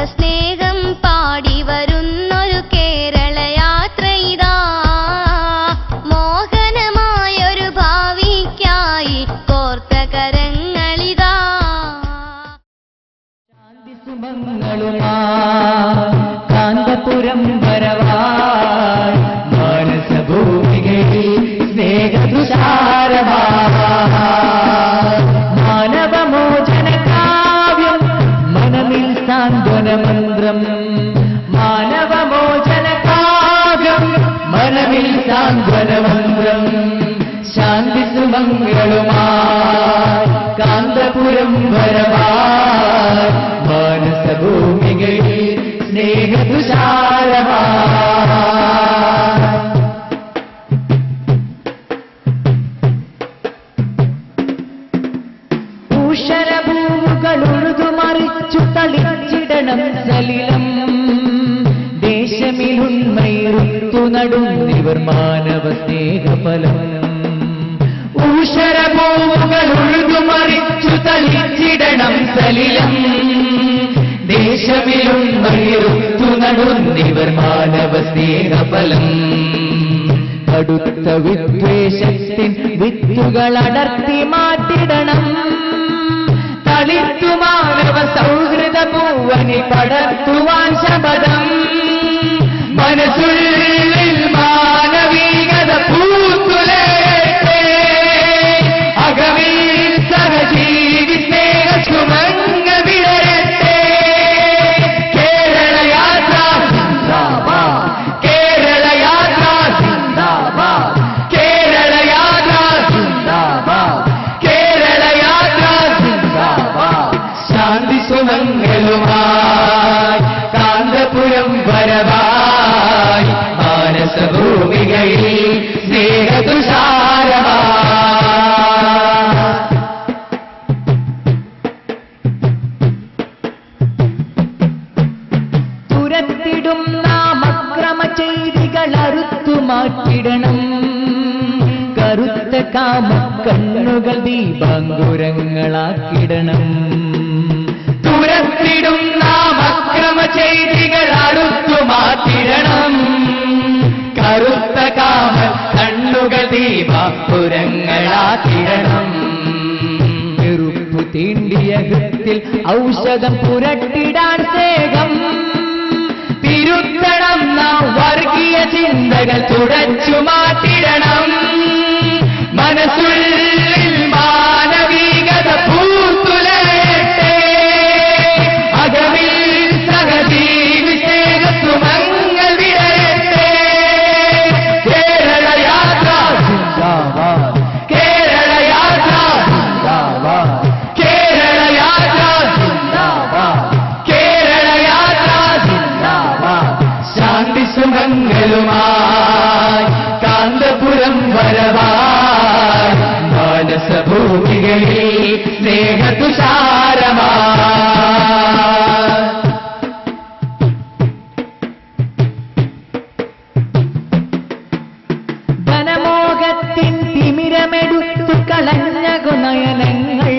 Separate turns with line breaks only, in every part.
സ്നേഹം പാടി വരുന്നൊരു കേരള യാത്ര ഇതാ. മോഹനമായൊരു ഭാവിക്കായി കോർത്ത കരങ്ങളിതാ.
കാന്തപുരം വരവായി മാനസഭൂമികയിൽ സ്നേഹതുഷാരമായി മാനവമോചന കാവ്യം മനമിൽ സാന്ത്വനമന്ത്രം. മാനവമോചന കാവ്യം മനമിൽ സാന്ത്വനമന്ത്രം. ശാന്തി സുമംഗളുമായി കാന്തപുരം വരവായി മാനസഭൂമികയിൽ സ്നേഹതുഷാരമായി. ൂഷരഭൂമുകളുഴുതുമറിച്ചു തളിച്ചിടണം സലിലം. ദേശമിലുണ്മയിട്ടു നടുന്നിവർ മാനവ സ്നേഹഫലം. ൂഷരഭൂമുകളുഴുതുമറിച്ചു തളിച്ചിടണം സലിലം. ദേശമിലുണ്മയിട്ടു നടുന്നിവർ മാനവ സ്നേഹഫലം. കടുത്ത വിദ്വേഷത്തിൻ വിത്തുകളടർത്തി മാറ്റിടണം. തളിർത്തു മാനവ സൗഹൃദ പൂവനി പടർത്തുവാൻ ശപഥം. മനസ്സുള്ളിൽ മാനവികത പൂത്തുലയട്ടെ. അകമിൽ സഹജീവി സ്നേഹ ചുമങ്ങ വിടരട്ടെ. കേരള യാത്ര സിന്ദാബാദ്, കേരള യാത്ര സിന്ദാബാദ്, കേരള യാത്ര സിന്ദാബാദ്, കേരള യാത്ര സിന്ദാബാദ്. ശാന്തി സുമംഗലുമായി കാന്തപുരം വരവായി മാനസഭൂമികയിൽ സ്നേഹതുഷാരമായി. തുരത്തിടും നാം അക്രമ ചെയ്തികൾ അറുത്തു മാറ്റിടണം. കറുത്ത കാമ കണ്ണുകൾ ദീപാങ്കുരങ്ങളാക്കിടണം. തുരത്തിടും നാം അക്രമ ചെയ്തികൾ അടുത്തു മാറ്റിടണം. കറുത്ത കാമ കണ്ണുകൾ ദീപാങ്കുരങ്ങളാക്കിടണം. വെറുപ്പു തീണ്ടിയ ഹൃത്തിൽ ഔഷധം പുരട്ടിടാൻ സ്നേഹം. തിരുത്തണം നാം വർഗീയ ചിന്തകൾ തുടച്ചു മാറ്റിടണം. മനസ്സുള്ളിൽ മാനവികത പൂത്തുലയട്ടെ. അകമിൽ സഹജീവി സ്നേഹസുമങ്ങൾ വിടരട്ടെ. കേരള യാത്ര സിന്ദാബാദ്, കേരള യാത്ര സിന്ദാബാദ്, കേരള യാത്ര സിന്ദാബാദ്, കേരള യാത്ര സിന്ദാബാദ്. ശാന്തി സുമംഗലുമായി കാന്തപുരം വരവായി മാനസഭൂമികയിൽ സ്നേഹതുഷാരമായി. ധനമോഹത്തിൻ തിമിരമെടുത്തു കളഞ്ഞ ഗുണയനങ്ങൾ.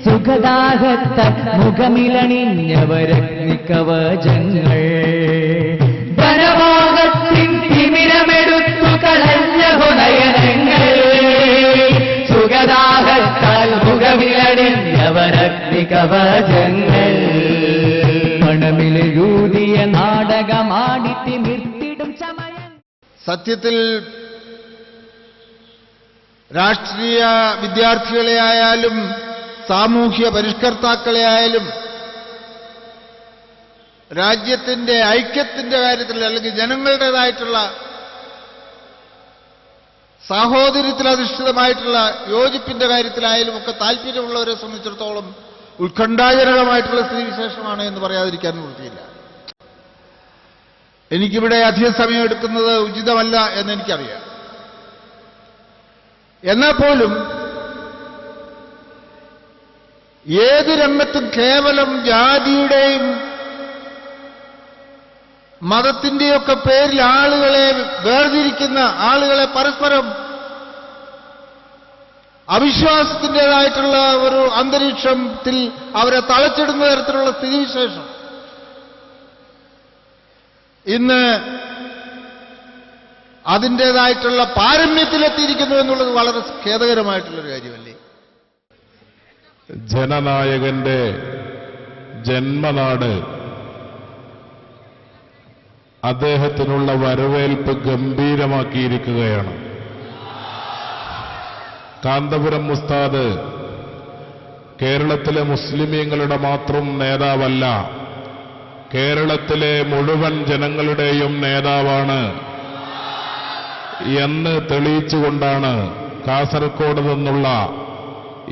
സുഖദാഹത്ത മുഖമിലണിഞ്ഞവരഗ്നികവചങ്ങൾ. ധനമോഹത്തിൻ തിമിരമെടുത്തു കളഞ്ഞ ഗുണയനങ്ങൾ. സുഖദാഹത്താൽ മുഖമിലണിഞ്ഞവരഗ്നികവചങ്ങൾ. മണമിലെഴുതിയ നാടകമാടി തിമിർത്തിടും സമയം.
സത്യത്തിൽ രാഷ്ട്രീയ വിദ്യാർത്ഥികളെ ആയാലും സാമൂഹ്യ പരിഷ്കർത്താക്കളെ ആയാലും രാജ്യത്തിന്റെ ഐക്യത്തിന്റെ കാര്യത്തിൽ അല്ലെങ്കിൽ ജനങ്ങളുടേതായിട്ടുള്ള സാഹോദര്യത്തിലധിഷ്ഠിതമായിട്ടുള്ള യോജിപ്പിന്റെ കാര്യത്തിലായാലും ഒക്കെ താല്പര്യമുള്ളവരെ സംബന്ധിച്ചിടത്തോളം ഉത്കണ്ഠാജനകമായിട്ടുള്ള സ്ഥിതിവിശേഷമാണ് എന്ന് പറയാതിരിക്കാൻ വൃത്തിയില്ല. എനിക്കിവിടെ അധിക സമയം എടുക്കുന്നത് ഉചിതമല്ല എന്നെനിക്കറിയാം. എന്നാൽ പോലും ഏത് രംഗത്തും കേവലം ജാതിയുടെയും മതത്തിന്റെയൊക്കെ പേരിൽ ആളുകളെ വേർതിരിക്കുന്ന, ആളുകളെ പരസ്പരം അവിശ്വാസത്തിൻ്റെതായിട്ടുള്ള ഒരു അന്തരീക്ഷത്തിൽ അവരെ തളച്ചിടുന്ന തരത്തിലുള്ള സ്ഥിതിവിശേഷം ഇന്ന് അതിൻ്റെതായിട്ടുള്ള പാരമ്യത്തിലെത്തിയിരിക്കുന്നു എന്നുള്ളത് വളരെ ഖേദകരമായിട്ടുള്ളൊരു കാര്യമല്ലേ?
ജനനായകന്റെ ജന്മനാട് അദ്ദേഹത്തിനുള്ള വരവേൽപ്പ് ഗംഭീരമാക്കിയിരിക്കുകയാണ്. കാന്തപുരം ഉസ്താദ് കേരളത്തിലെ മുസ്ലിമീങ്ങളുടെ മാത്രം നേതാവല്ല, കേരളത്തിലെ മുഴുവൻ ജനങ്ങളുടെയും നേതാവാണ് എന്ന് തെളിയിച്ചുകൊണ്ടാണ് കാസർഗോഡ് നിന്നുള്ള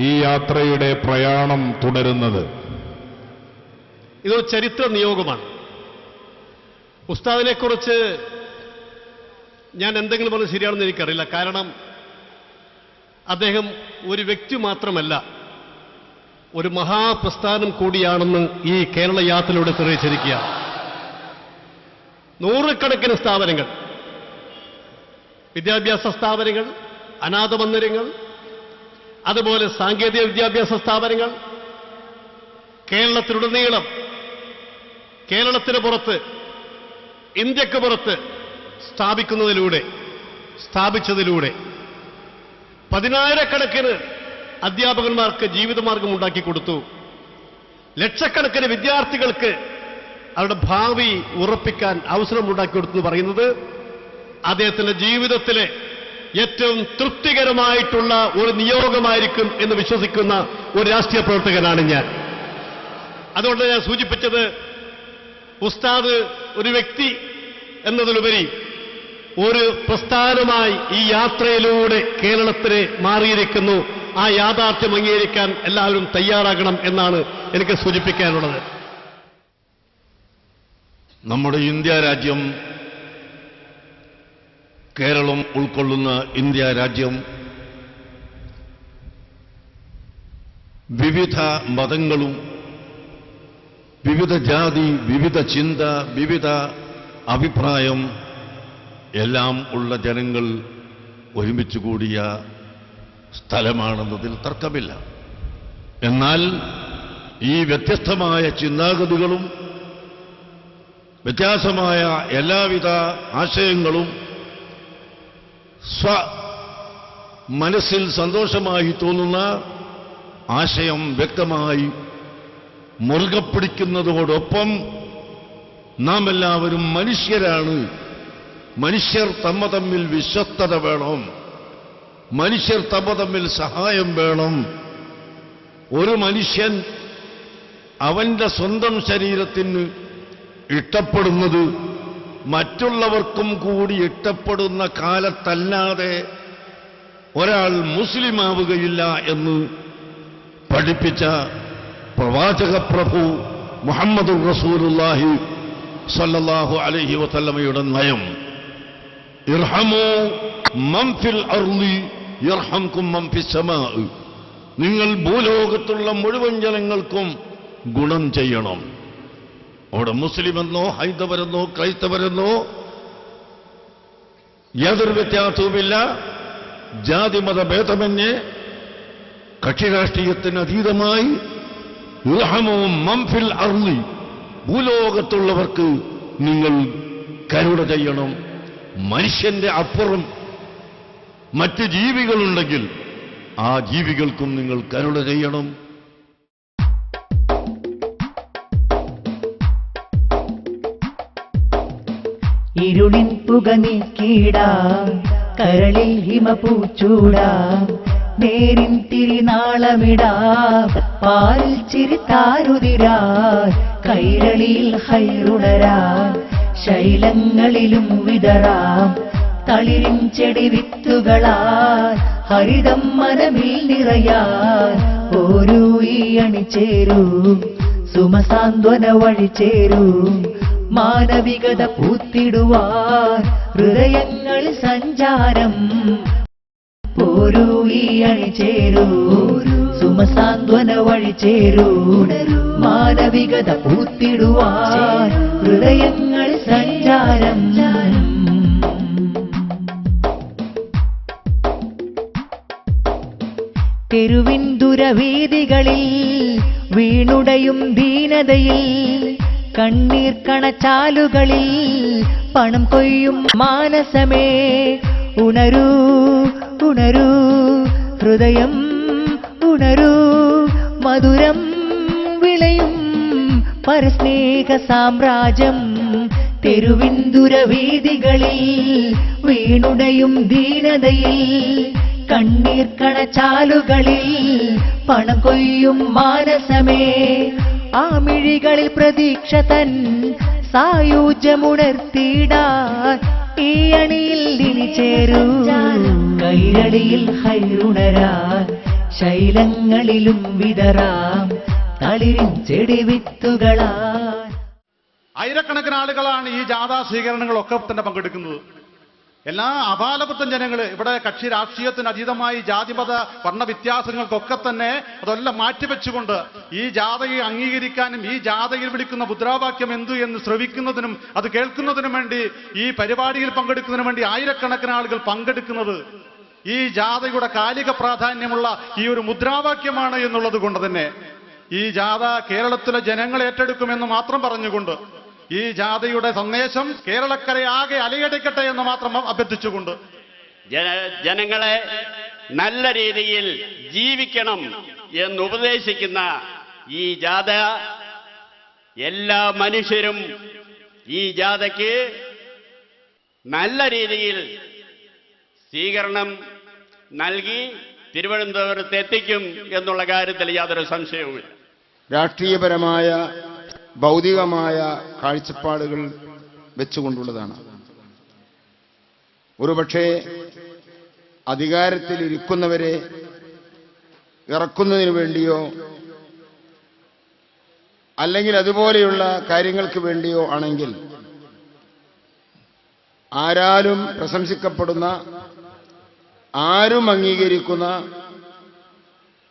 ഈ യാത്രയുടെ പ്രയാണം തുടരുന്നത്.
ഇതൊരു ചരിത്ര നിയോഗമാണ്. ഉസ്താദിനെക്കുറിച്ച് ഞാൻ എന്തെങ്കിലും പറഞ്ഞ് ശരിയാണെന്ന് എനിക്കറിയില്ല. കാരണം അദ്ദേഹം ഒരു വ്യക്തി മാത്രമല്ല, ഒരു മഹാപ്രസ്ഥാനം കൂടിയാണെന്ന് ഈ കേരള യാത്രയിലൂടെ തെളിയിച്ചിരിക്കുകയാണ്. നൂറുകണക്കിന് സ്ഥാപനങ്ങൾ, വിദ്യാഭ്യാസ സ്ഥാപനങ്ങൾ, അനാഥ മന്ദിരങ്ങൾ, അതുപോലെ സാങ്കേതിക വിദ്യാഭ്യാസ സ്ഥാപനങ്ങൾ കേരളത്തിലുടനീളം, കേരളത്തിന് പുറത്ത്, ഇന്ത്യക്ക് പുറത്ത് സ്ഥാപിച്ചതിലൂടെ 10,000-കണക്കിന് അധ്യാപകന്മാർക്ക് ജീവിതമാർഗം ഉണ്ടാക്കി കൊടുത്തു. ലക്ഷക്കണക്കിന് വിദ്യാർത്ഥികൾക്ക് അവരുടെ ഭാവി ഉറപ്പിക്കാൻ അവസരം ഉണ്ടാക്കി കൊടുത്തു എന്ന് പറയുന്നത് അദ്ദേഹത്തിന്റെ ജീവിതത്തിലെ ഏറ്റവും തൃപ്തികരമായിട്ടുള്ള ഒരു നിയോഗമായിരിക്കും എന്ന് വിശ്വസിക്കുന്ന ഒരു രാഷ്ട്രീയ പ്രവർത്തകനാണ് ഞാൻ. അതുകൊണ്ട് ഞാൻ സൂചിപ്പിച്ചത്, ഉസ്താദ് ഒരു വ്യക്തി എന്നതിലുപരി ഒരു പ്രസ്ഥാനമായി ഈ യാത്രയിലൂടെ കേരളത്തിന് മാറിയിരിക്കുന്നു. ആ യാഥാർത്ഥ്യം അംഗീകരിക്കാൻ എല്ലാവരും തയ്യാറാകണം എന്നാണ് എനിക്ക് സൂചിപ്പിക്കാനുള്ളത്.
നമ്മുടെ ഇന്ത്യ രാജ്യം, കേരളം ഉൾക്കൊള്ളുന്ന ഇന്ത്യ രാജ്യം വിവിധ മതങ്ങളും വിവിധ ജാതി, വിവിധ ചിന്ത, വിവിധ അഭിപ്രായം എല്ലാം ഉള്ള ജനങ്ങൾ ഒരുമിച്ച് കൂടിയ സ്ഥലമാണെന്നതിൽ തർക്കമില്ല. എന്നാൽ ഈ വ്യത്യസ്തമായ ചിന്താഗതികളും വ്യത്യാസമായ എല്ലാവിധ ആശയങ്ങളും മനസ്സിൽ സന്തോഷമായി തോന്നുന്ന ആശയം വ്യക്തമായി മുറുകെ പിടിക്കുന്നതോടൊപ്പം നാം എല്ലാവരും മനുഷ്യരാണ്, മനുഷ്യർ തമ്മിൽ വിശ്വസ്തത വേണം, മനുഷ്യർ തമ്മിൽ സഹായം വേണം. ഒരു മനുഷ്യൻ അവന്റെ സ്വന്തം ശരീരത്തിന് ഇഷ്ടപ്പെടുന്നത് മറ്റുള്ളവർക്കും കൂടി ഇഷ്ടപ്പെടുന്ന കാലത്തല്ലാതെ ഒരാൾ മുസ്ലിമാവുകയില്ല എന്ന് പഠിപ്പിച്ച പ്രവാചക പ്രഭു മുഹമ്മദുർ റസൂലുള്ളാഹി സ്വല്ലല്ലാഹു അലൈഹി വസല്ലമയുടെ നയം, ഇർഹമു മൻ ഫിൽ അർളി യർഹംകും മൻ ഫിസ് സമാ, നിങ്ങൾ ഭൂലോകത്തുള്ള മുഴുവൻ ജനങ്ങൾക്കും ഗുണം ചെയ്യണം. അവിടെ മുസ്ലിമെന്നോ ഹൈന്ദവരെന്നോ ക്രൈസ്തവരെന്നോ യാതൊരു വ്യത്യാസവുമില്ല. ജാതിമത ഭേദമന്യേ കക്ഷി രാഷ്ട്രീയത്തിന് അതീതമായി ഇർഹമു മൻ ഫിൽ അർളി, ഭൂലോകത്തുള്ളവർക്ക് നിങ്ങൾ കരുണ ചെയ്യണം. മനുഷ്യന്റെ അപ്പുറം മറ്റ് ജീവികളുണ്ടെങ്കിൽ ആ ജീവികൾക്കും നിങ്ങൾ കരുണ ചെയ്യണം.
ഇരുളിൻ പുക നീക്കിടാം, കരളിൽ ഹിമപൂച്ചൂടാം, നേരിൻ തിരിനാളമിടാം, പാലിൽ ചിരിത്താരുതിരാൻ, കൈരളിയിൽ ഹൈറുണരാൻ, ശൈലങ്ങളിലും വിതറാം, തളിരിൻ ചെടി വിത്തുകളാൽ ഹരിതം മനമിൽ നിറയാൻ, ഓരോ ഈ അണിചേരൂ, സുമസാന്ത്വന വഴി ചേരൂ, മാനവികത പൂത്തിടുവാൻ ഹൃദയങ്ങളിൽ സഞ്ചാരം. ഓരോ ഈ അണിചേരൂ, സുമസാന്ത്വന വഴി ചേരൂ, മാനവികത പൂത്തിടുവാൻ ഹൃദയങ്ങളിൽ സഞ്ചാരം. തെരുവിൻ ദുരവീതികളിൽ വീണുടയും ദീനതയിൽ, കണ്ണീർ കണച്ചാലുകളിൽ പണം കൊയ്യും മാനസമേ ഉണരൂ ഉണരൂ ഹൃദയം ഉണരൂ മധുരം വിളയും പരസ്നേഹ സാമ്രാജ്യം തെരുവിന്ദുരവീതികളിൽ വീണുടയും ദീനതയിൽ കണ്ണീർ കണച്ചാലുകളിൽ പണം കൊയ്യും മാനസമേ ആ മിഴികളിൽ പ്രതീക്ഷ തൻ സായുജ്യമുണർത്തിടാൻ ഈ അണിയിൽ ഇനി ചേരൂ കൈരളിയിൽ ഹൈറുണരാൻ ശൈലങ്ങളിലും വിതറാം തളിരിൻ ചെടിവിത്തുകളാൻ.
ആയിരക്കണക്കിന് ആളുകളാണ് ഈ ജാഥാ സ്വീകരണങ്ങളൊക്കെ തന്നെ പങ്കെടുക്കുന്നത്. എല്ലാ അപാലപുത്തൻ ജനങ്ങൾ ഇവിടെ കക്ഷി രാഷ്ട്രീയത്തിന് അതീതമായി ജാതിമത വർണ്ണ വ്യത്യാസങ്ങൾക്കൊക്കെ തന്നെ അതെല്ലാം മാറ്റിവെച്ചുകൊണ്ട് ഈ ജാഥയെ അംഗീകരിക്കാനും ഈ ജാഥയിൽ വിളിക്കുന്ന മുദ്രാവാക്യം എന്തു എന്ന് ശ്രവിക്കുന്നതിനും അത് കേൾക്കുന്നതിനും വേണ്ടി ഈ പരിപാടിയിൽ പങ്കെടുക്കുന്നതിനും വേണ്ടി ആയിരക്കണക്കിന് ആളുകൾ പങ്കെടുക്കുന്നത് ഈ ജാഥയുടെ കാലിക പ്രാധാന്യമുള്ള ഈ ഒരു മുദ്രാവാക്യമാണ് എന്നുള്ളത് കൊണ്ട് തന്നെ ഈ ജാഥ കേരളത്തിലെ ജനങ്ങൾ ഏറ്റെടുക്കുമെന്ന് മാത്രം പറഞ്ഞുകൊണ്ട് ഈ ജാഥയുടെ സന്ദേശം കേരളക്കരയാകെ അലയടിക്കട്ടെ എന്ന് മാത്രം അഭ്യർത്ഥിച്ചുകൊണ്ട്
ജനങ്ങളെ നല്ല രീതിയിൽ ജീവിക്കണം എന്ന് ഉപദേശിക്കുന്ന ഈ ജാഥ എല്ലാ മനുഷ്യരും ഈ ജാഥയ്ക്ക് നല്ല രീതിയിൽ സ്വീകരണം നൽകി തിരുവനന്തപുരത്ത് എത്തിക്കും എന്നുള്ള കാര്യത്തിൽ യാതൊരു സംശയവുമില്ല.
രാഷ്ട്രീയപരമായ ഭൗതികമായ കാഴ്ചപ്പാടുകൾ വെച്ചുകൊണ്ടുള്ളതാണ്. ഒരുപക്ഷെ അധികാരത്തിലിരിക്കുന്നവരെ ഇറക്കുന്നതിന് വേണ്ടിയോ അല്ലെങ്കിൽ അതുപോലെയുള്ള കാര്യങ്ങൾക്ക് വേണ്ടിയോ ആണെങ്കിൽ ആരാലും പ്രശംസിക്കപ്പെടുന്ന, ആരും അംഗീകരിക്കുന്ന,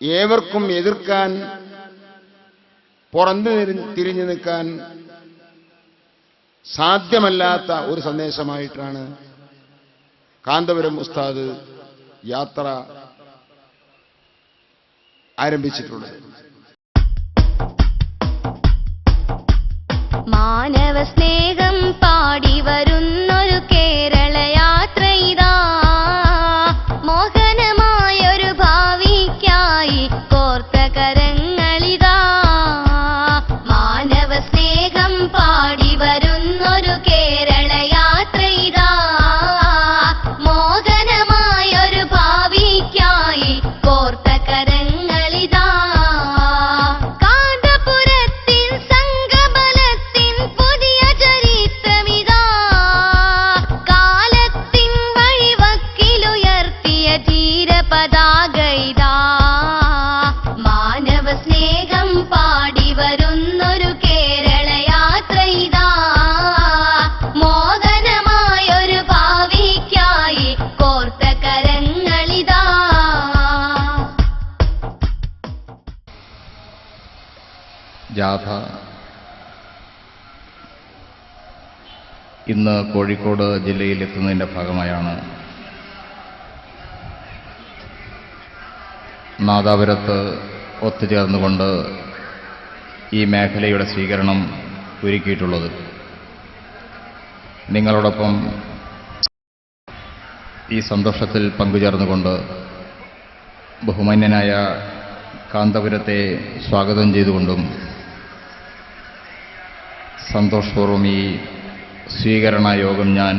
ഏവർക്കും എതിർക്കാൻ പുറന്തു തിരിഞ്ഞു നിൽക്കാൻ സാധ്യമല്ലാത്ത ഒരു സന്ദേശമായിട്ടാണ് കാന്തപുരം ഉസ്താദ് യാത്ര ആരംഭിച്ചിട്ടുള്ളത്.
മാനവ സ്നേഹം പാടി വരുന്നൊരു കേരള യാത്ര ഇതാ മോഹനമായൊരു ഭാവിക്കായി കോർത്ത കരങ്ങളിതാ മാനവ സ്നേഹം പാടി വരുന്നൊരു കേരള യാത്ര ഇതാ മോഹനമായൊരു ഭാവിക്കായി കോർത്ത കരങ്ങളിതാ കാന്തപുരത്തിൻ സംഘബലത്തിൻ പുതിയ ചരിത്രമിതാ കാലത്തിൻ വഴിവക്കിലുയർത്തിയ ധീരപതാക ഇതാ മാനവ സ്നേഹം പാടി വരുന്നൊരു കേരള യാത്ര ഇതാ മോഹനമായൊരു ഭാവിക്കായി കോർത്ത കരങ്ങളിതാ.
ജാഥ ഇന്ന് കോഴിക്കോട് ജില്ലയിൽ എത്തുന്നതിൻ്റെ ഭാഗമായാണ് നാദാപുരത്ത് ഒത്തുചേർന്നുകൊണ്ട് ഈ മേഖലയുടെ സ്വീകരണം ഒരുക്കിയിട്ടുള്ളത്. നിങ്ങളോടൊപ്പം ഈ സന്തോഷത്തിൽ പങ്കുചേർന്നുകൊണ്ട് ബഹുമാന്യനായ കാന്തപുരത്തെ സ്വാഗതം ചെയ്തുകൊണ്ടും സന്തോഷപൂർവ്വം ഈ സ്വീകരണ യോഗം ഞാൻ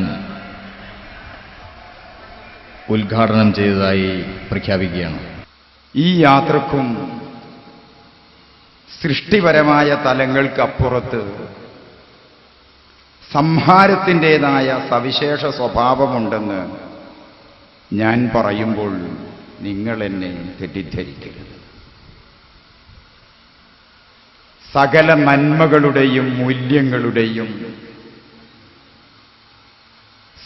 ഉദ്ഘാടനം ചെയ്തതായി പ്രഖ്യാപിക്കുകയാണ്.
ഈ യാത്രക്കും സൃഷ്ടിപരമായ തലങ്ങൾക്കപ്പുറത്ത് സംഹാരത്തിൻ്റെതായ സവിശേഷ സ്വഭാവമുണ്ടെന്ന് ഞാൻ പറയുമ്പോൾ നിങ്ങൾ എന്നെ തെറ്റിദ്ധരിക്കരുത്. സകല നന്മകളുടെയും മൂല്യങ്ങളുടെയും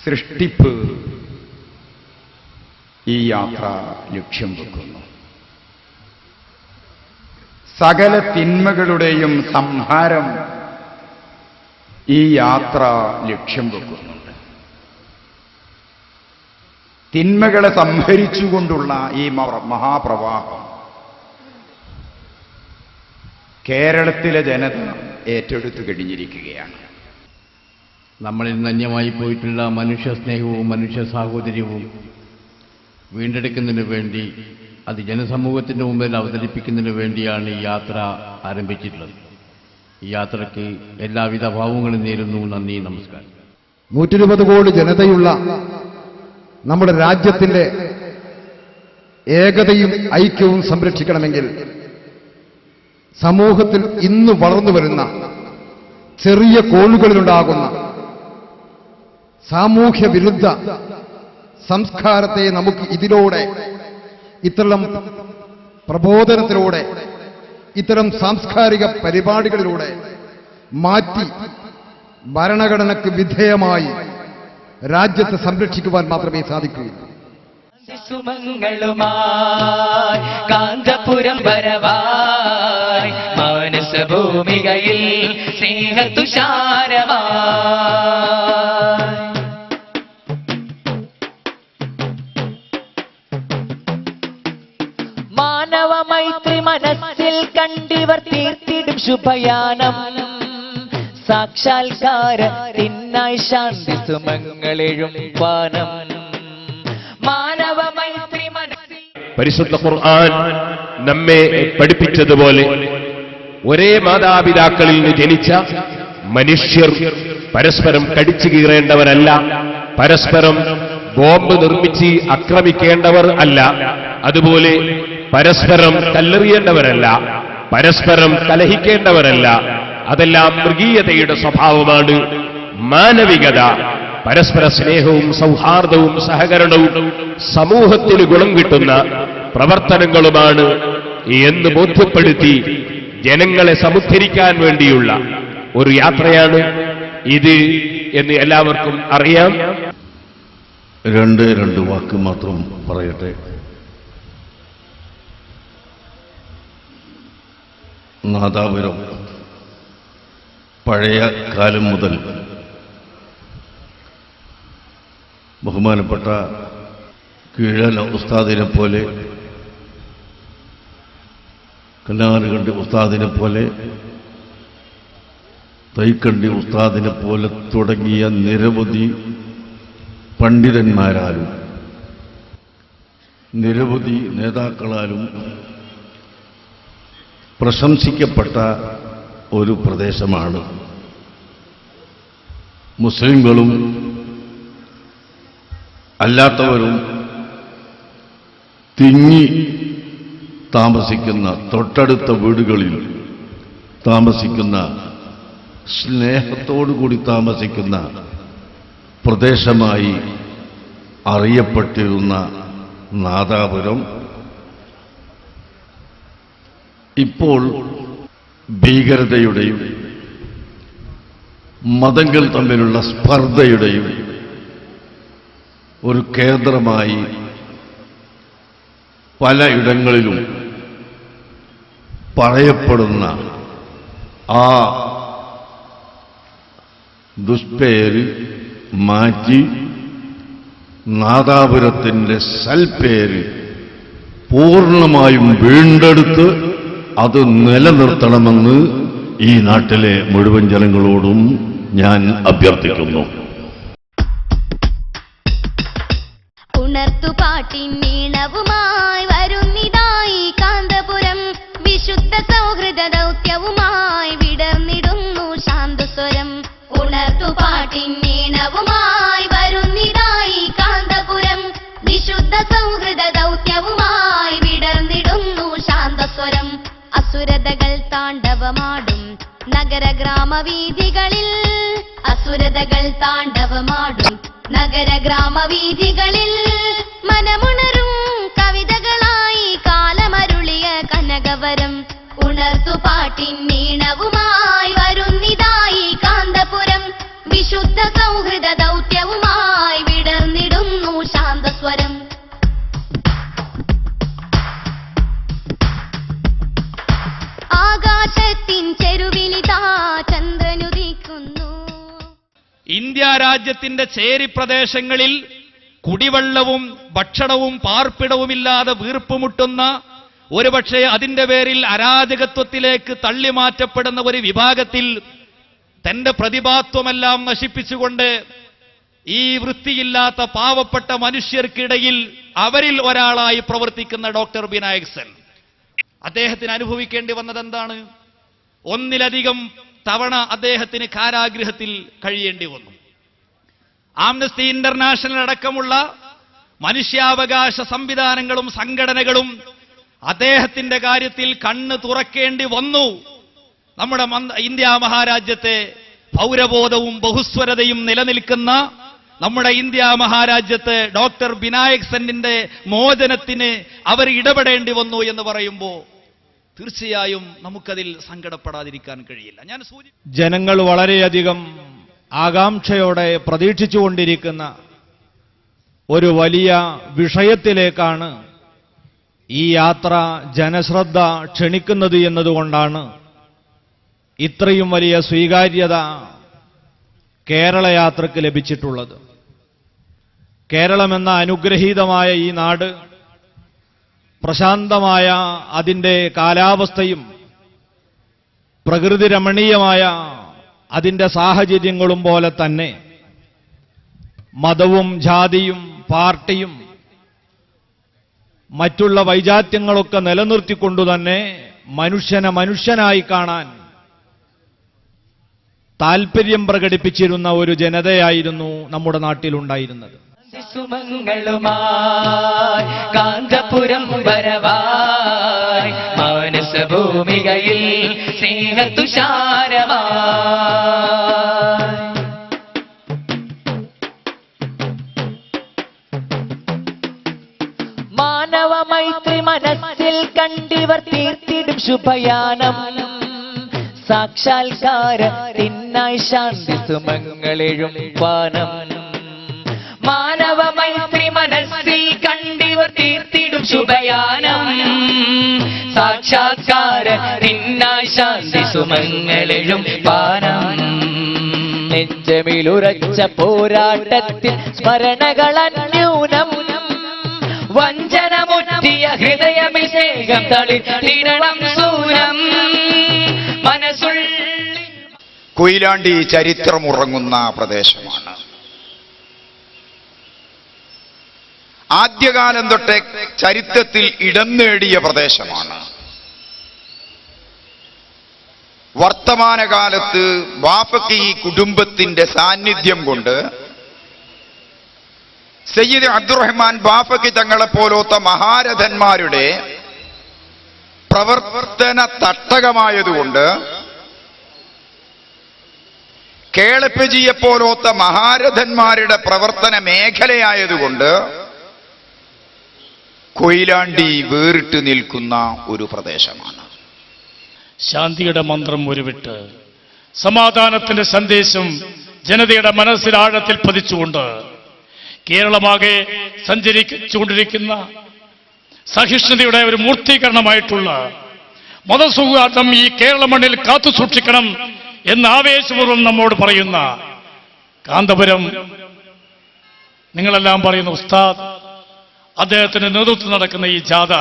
സൃഷ്ടിപ്പ് ഈ യാത്ര ലക്ഷ്യം വെക്കുന്നു. സകല തിന്മകളുടെയും സംഹാരം ഈ യാത്ര ലക്ഷ്യം വെക്കുന്നുണ്ട്. തിന്മകളെ സംഹരിച്ചുകൊണ്ടുള്ള ഈ മഹാപ്രവാഹം കേരളത്തിലെ ജനത ഏറ്റെടുത്തു കഴിഞ്ഞിരിക്കുകയാണ്.
നമ്മളിൽ നിന്ന് അന്യമായി പോയിട്ടുള്ള മനുഷ്യ സ്നേഹവും മനുഷ്യ സാഹോദര്യവും വീണ്ടെടുക്കുന്നതിന് വേണ്ടി അത് ജനസമൂഹത്തിൻ്റെ മുമ്പിൽ അവതരിപ്പിക്കുന്നതിന് വേണ്ടിയാണ് ഈ യാത്ര ആരംഭിച്ചിട്ടുള്ളത്. ഈ യാത്രയ്ക്ക് എല്ലാവിധ ഭാവങ്ങളും നേരുന്നു. നന്ദി, നമസ്കാരം.
120 കോടി ജനതയുള്ള നമ്മുടെ രാജ്യത്തിന്റെ ഏകതയും ഐക്യവും സംരക്ഷിക്കണമെങ്കിൽ സമൂഹത്തിൽ ഇന്ന് വളർന്നു വരുന്ന ചെറിയ കോണുകളിലുണ്ടാകുന്ന സാമൂഹ്യ വിരുദ്ധ സംസ്കാരത്തെ നമുക്ക് ഇതിലൂടെ, ഇത്തരം പ്രബോധനത്തിലൂടെ, ഇത്തരം സാംസ്കാരിക പരിപാടികളിലൂടെ മാറ്റി ഭരണഘടനയ്ക്ക് വിധേയമായി രാജ്യത്തെ സംരക്ഷിക്കുവാൻ മാത്രമേ സാധിക്കുകയുള്ളൂ.
സുമങ്ങളുമായി കാന്തപുരം വരവായി മാനസഭൂമികയിൽ സ്നേഹതുഷാരമായി മാനവ മൈത്രി മനസ്സിൽ കണ്ടിവർ തീർത്തിടും ശുഭയാനം സാക്ഷാത്കാരത്തിനായി ശാന്തി സുമങ്ങളെഴും പാനം മാനവ മൈത്രി മനസ്സിൽ.
പരിശുദ്ധ ഖുർആൻ നമ്മെ പഠിപ്പിച്ചതുപോലെ ഒരേ മാതാപിതാക്കളിൽ നിന്ന് ജനിച്ച മനുഷ്യർ പരസ്പരം കടിച്ചു കീറേണ്ടവരല്ല, പരസ്പരം ബോംബ് നിർമ്മിച്ച് ആക്രമിക്കേണ്ടവർ അല്ല, അതുപോലെ പരസ്പരം കല്ലെറിയേണ്ടവരല്ല, പരസ്പരം കലഹിക്കേണ്ടവരല്ല. അതെല്ലാം മൃഗീയതയുടെ സ്വഭാവമാണ്. മാനവികത, പരസ്പര സ്നേഹവും സൗഹാർദ്ദവും സഹകരണവും സമൂഹത്തിന് ഗുണം കിട്ടുന്ന പ്രവർത്തനങ്ങളുമാണ് എന്ന് ബോധ്യപ്പെടുത്തി ജനങ്ങളെ സമുദ്ധരിക്കാൻ വേണ്ടിയുള്ള ഒരു യാത്രയാണ് ഇത് എന്ന് എല്ലാവർക്കും അറിയാം.
രണ്ട് വാക്ക് മാത്രം പറയട്ടെ. നാദാപുരം പഴയ കാലം മുതൽ ബഹുമാനപ്പെട്ട കീഴല ഉസ്താദിനെ പോലെ, കല്ലാറുകണ്ടി ഉസ്താദിനെ പോലെ, തൈക്കണ്ടി ഉസ്താദിനെ പോലെ തുടങ്ങിയ നിരവധി പണ്ഡിതന്മാരാലും നിരവധി നേതാക്കളാലും പ്രശംസിക്കപ്പെട്ട ഒരു പ്രദേശമാണ്. മുസ്ലിങ്ങളും അല്ലാത്തവരും തിങ്ങി താമസിക്കുന്ന, തൊട്ടടുത്ത വീടുകളിൽ താമസിക്കുന്ന, സ്നേഹത്തോടുകൂടി താമസിക്കുന്ന പ്രദേശമായി അറിയപ്പെട്ടിരുന്ന നാദാപുരം ഇപ്പോൾ ഭീകരതയുടെയും മതങ്ങൾ തമ്മിലുള്ള സ്പർദ്ധയുടെയും ഒരു കേന്ദ്രമായി പലയിടങ്ങളിലും പറയപ്പെടുന്ന ആ ദുഷ്പേര് മാറ്റി നാദാപുരത്തിൻ്റെ സൽപ്പേര് പൂർണ്ണമായും വീണ്ടെടുത്ത് അത് നിലനിർത്തണമെന്ന് ഈ നാട്ടിലെ മുഴുവൻ ജനങ്ങളോടും ഞാൻ അഭ്യർത്ഥിക്കുന്നു.
ഉണർത്തുപാട്ടിൻ നീണവുമായി വരുന്നിതായി കാന്തപുരം, വിശുദ്ധ സൗഹൃദ ദൗത്യവുമായി വിടർന്നിടുന്നു ശാന്തസ്വരം. ഉണർത്തുപാട്ടിൻ നീണവുമായി വരുന്നിതായി കാന്തപുരം, വിശുദ്ധ സൗഹൃദ ദൗത്യവുമായി വിടർന്നിടുന്നു ശാന്തസ്വരം. അസുരതകൾ താണ്ഡവമാടും നഗര ഗ്രാമവീഥികളിൽ, അസുരതകൾ താണ്ഡവമാടും നഗര ഗ്രാമവീഥികളിൽ, മനമുണരും കവിതകളായി കാലമരുളിയ കനകവരം. ഉണർത്തുപാട്ടിൻ നീണവുമായി വരുന്നിതായി കാന്തപുരം, വിശുദ്ധ സൗഹൃദ ദൗത്യവുമായി വിടർന്നിടുന്നു ശാന്തസ്വരം. ആകാശത്തിൻ ചെരുവിലിതാ ചന്ദ്രനുദിക്കുന്നു.
ഇന്ത്യ രാജ്യത്തിന്റെ ചേരി പ്രദേശങ്ങളിൽ കുടിവെള്ളവും ഭക്ഷണവും പാർപ്പിടവുമില്ലാതെ വീർപ്പുമുട്ടുന്ന, ഒരുപക്ഷെ അതിന്റെ പേരിൽ അരാജകത്വത്തിലേക്ക് തള്ളിമാറ്റപ്പെടുന്ന ഒരു വിഭാഗത്തിൽ തന്റെ പ്രതിഭാത്വമെല്ലാം നശിപ്പിച്ചുകൊണ്ട് ഈ വൃത്തിയില്ലാത്ത പാവപ്പെട്ട മനുഷ്യർക്കിടയിൽ അവരിൽ ഒരാളായി പ്രവർത്തിക്കുന്ന ഡോക്ടർ ബിനായക് സെൻ, അദ്ദേഹത്തിന് അനുഭവിക്കേണ്ടി വന്നത് എന്താണ്? ഒന്നിലധികം തവണ അദ്ദേഹത്തിന് കാരാഗൃഹത്തിൽ കഴിയേണ്ടി വന്നു. ആംനസ്റ്റി ഇന്റർനാഷണൽ അടക്കമുള്ള മനുഷ്യാവകാശ സംവിധാനങ്ങളും സംഘടനകളും അദ്ദേഹത്തിന്റെ കാര്യത്തിൽ കണ്ണ് തുറക്കേണ്ടി വന്നു. നമ്മുടെ ഇന്ത്യ മഹാരാജ്യത്തെ പൗരബോധവും ബഹുസ്വരതയും നിലനിൽക്കുന്ന നമ്മുടെ ഇന്ത്യ മഹാരാജ്യത്ത് ഡോക്ടർ ബിനായക് സെന്നിന്റെ മോചനത്തിന് അവർ ഇടപെടേണ്ടി വന്നു എന്ന് പറയുമ്പോൾ തീർച്ചയായും നമുക്കതിൽ സങ്കടപ്പെടാതിരിക്കാൻ കഴിയില്ല. ഞാൻ
ജനങ്ങൾ വളരെയധികം ആകാംക്ഷയോടെ പ്രതീക്ഷിച്ചുകൊണ്ടിരിക്കുന്ന ഒരു വലിയ വിഷയത്തിലേക്കാണ് ഈ യാത്ര ജനശ്രദ്ധ ക്ഷണിക്കുന്നത് എന്നതുകൊണ്ടാണ് ഇത്രയും വലിയ സ്വീകാര്യത കേരള യാത്രക്ക് ലഭിച്ചിട്ടുള്ളത്. കേരളമെന്ന അനുഗ്രഹീതമായ ഈ നാട് പ്രശാന്തമായ അതിൻ്റെ കാലാവസ്ഥയും പ്രകൃതി രമണീയമായ അതിൻ്റെ സാഹചര്യങ്ങളും പോലെ തന്നെ മതവും ജാതിയും പാർട്ടിയും മറ്റുള്ള വൈജാത്യങ്ങളൊക്കെ നിലനിർത്തിക്കൊണ്ടുതന്നെ മനുഷ്യനെ മനുഷ്യനായി കാണാൻ താൽപര്യം പ്രകടിപ്പിച്ചിരുന്ന ഒരു ജനതയായിരുന്നു നമ്മുടെ നാട്ടിലുണ്ടായിരുന്നത്.
സുമങ്ങളുമായി കാന്തപുരം വരവായി മാനസഭൂമികയിൽ സ്നേഹതുഷാരമായി മാനവ മൈത്രി മനസ്സിൽ കണ്ടിവർ തീർത്തിടും ശുഭയാനം സാക്ഷാത്കാരത്തിനായി ശാന്തി സുമങ്ങളെഴും പാനം മാനവ മൈത്രി മനസ്സിൽ കണ്ടിവർ തീർത്തിടും ശുഭയാനം സാക്ഷാത്കാരത്തിനായി ശാന്തി സുമങ്ങളെഴും പാനം നെഞ്ചമിലുറച്ച പോരാട്ടത്തിൽ സ്മരണകളന്യൂനം വഞ്ചനമുറ്റിയ ഹൃദയഭിഷേകം തളിർത്തിടണം സൂരം മനസ്സുള്ളിൽ.
കൊയിലാണ്ടി ചരിത്രമുറങ്ങുന്ന പ്രദേശമാണ്. ആദ്യകാലം തൊട്ടേ ചരിത്രത്തിൽ ഇടം നേടിയ പ്രദേശമാണ്. വർത്തമാനകാലത്ത് ബാഫക്കി ഈ കുടുംബത്തിന്റെ സാന്നിധ്യം കൊണ്ട് സയ്യിദ് അബ്ദുറഹ്മാൻ ബാഫക്കി തങ്ങളെ പോലത്തെ മഹാരഥന്മാരുടെ പ്രവർത്തന തട്ടകമായതുകൊണ്ട് കേളപ്പജിയെ പോലത്തെ മഹാരഥന്മാരുടെ പ്രവർത്തന മേഖലയായതുകൊണ്ട് കൊയിലാണ്ടി വേറിട്ട് നിൽക്കുന്ന ഒരു പ്രദേശമാണ്.
ശാന്തിയുടെ മന്ത്രം ഉരുവിട്ട് സമാധാനത്തിന്റെ സന്ദേശം ജനതയുടെ മനസ്സിൽ ആഴത്തിൽ പതിച്ചുകൊണ്ട് കേരളമാകെ സഞ്ചരിച്ചുകൊണ്ടിരിക്കുന്ന സഹിഷ്ണുതയുടെ ഒരു മൂർത്തീകരണമായിട്ടുള്ള മതസൗഹാർദ്ദം ഈ കേരള മണ്ണിൽ കാത്തു സൂക്ഷിക്കണം എന്ന് ആവേശപൂർവ്വം നമ്മോട് പറയുന്ന കാന്തപുരം നിങ്ങളെല്ലാം പറയുന്ന ഉസ്താദ് അദ്ദേഹത്തിന്റെ നേതൃത്വം നടക്കുന്ന ഈ ജാഥ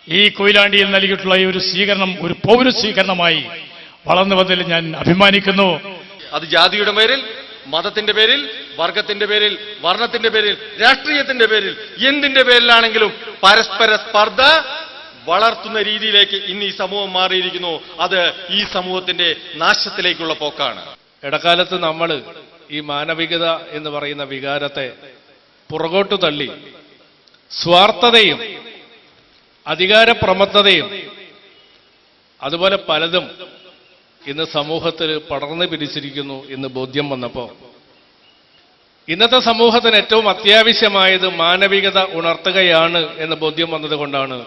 ഈ കൊയിലാണ്ടിയിൽ നൽകിയിട്ടുള്ള ഈ ഒരു സ്വീകരണം ഒരു പൗര സ്വീകരണമായി വളർന്നു വന്നതിൽ ഞാൻ അഭിമാനിക്കുന്നു.
അത് ജാതിയുടെ പേരിൽ, മതത്തിന്റെ പേരിൽ, വർഗത്തിന്റെ പേരിൽ, വർണ്ണത്തിന്റെ പേരിൽ, രാഷ്ട്രീയത്തിന്റെ പേരിൽ, എന്തിന്റെ പേരിലാണെങ്കിലും പരസ്പര സ്പർദ്ധ വളർത്തുന്ന രീതിയിലേക്ക് ഇന്ന് ഈ സമൂഹം മാറിയിരിക്കുന്നു. അത് ഈ സമൂഹത്തിന്റെ നാശത്തിലേക്കുള്ള പോക്കാണ്.
ഇടക്കാലത്ത് നമ്മൾ ഈ മാനവികത എന്ന് പറയുന്ന വികാരത്തെ പുറകോട്ടു തള്ളി സ്വാർത്ഥതയും അധികാരപ്രമത്തതയും അതുപോലെ പലതും ഇന്ന് സമൂഹത്തിൽ പടർന്നു പിടിച്ചിരിക്കുന്നു എന്ന് ബോധ്യം വന്നപ്പോൾ ഇന്നത്തെ സമൂഹത്തിന് ഏറ്റവും അത്യാവശ്യമായത് മാനവികത ഉണർത്തുകയാണ് എന്ന് ബോധ്യം വന്നതുകൊണ്ടാണ്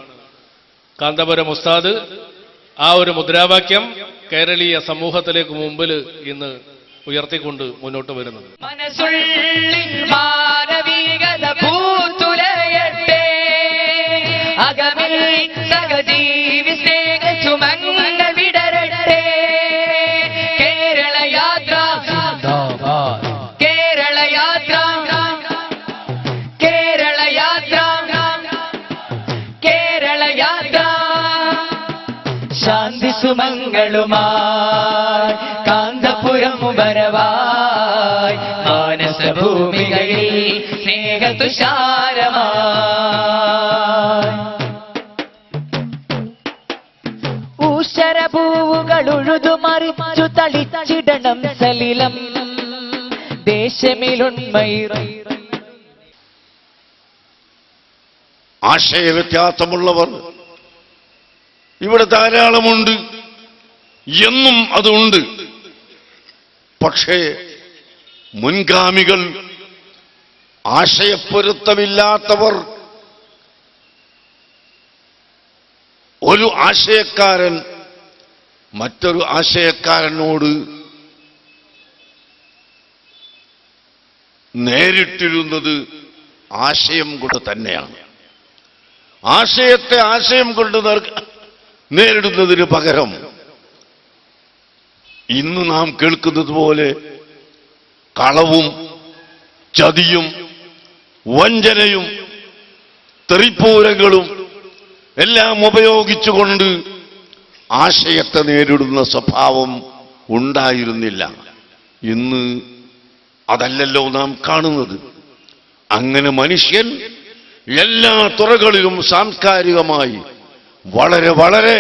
കാന്തപുരം ഉസ്താദ് ആ ഒരു മുദ്രാവാക്യം കേരളീയ സമൂഹത്തിലേക്ക് മുമ്പിൽ ഇന്ന് ഉയർത്തിക്കൊണ്ട് മുന്നോട്ട് വരുന്നത്.
മനസ്സുള്ളിൽ മാനവികത പൂത്തുലയട്ടെ, അകമിൽ സഹജീവി സ്നേഹ സുമങ്ങൾ വിടരട്ടെ. കേരള യാത്ര, കേരള യാത്ര, കേരള യാത്ര, കേരള യാത്ര. ശാന്തി സുമങ്ങളുമായി കാന്തപുരം മാനസഭൂമികയിൽ സ്നേഹതുഷാരമായി ഊഷരഭൂവുകൾ ഉഴുതുമറിച്ചു തളിച്ചിടണം സലിലം ദേശമിലുണ്മൈറ
ആശയവ്യത്യാസമുള്ളവർ ഇവിടെ ധാരാളമുണ്ട്, എന്നും അതുണ്ട്. പക്ഷേ മുൻഗാമികൾ ആശയപ്പൊരുത്തമില്ലാത്തവർ, ഒരു ആശയക്കാരൻ മറ്റൊരു ആശയക്കാരനോട് നേരിട്ടിരുന്നത് ആശയം കൊണ്ട് തന്നെയാണ്. ആശയത്തെ ആശയം കൊണ്ട് നേരിടുന്നതിന് പകരം ഇന്ന് നാം കേൾക്കുന്നത് പോലെ കളവും ചതിയും വഞ്ചനയും തെറിപ്പൂരങ്ങളും എല്ലാം ഉപയോഗിച്ചുകൊണ്ട് ആശയത്തെ നേരിടുന്ന സ്വഭാവം ഉണ്ടായിരുന്നില്ല. ഇന്ന് അതല്ലല്ലോ നാം കാണുന്നത്. അങ്ങനെ മനുഷ്യൻ എല്ലാ തുറകളിലും സാംസ്കാരികമായി വളരെ വളരെ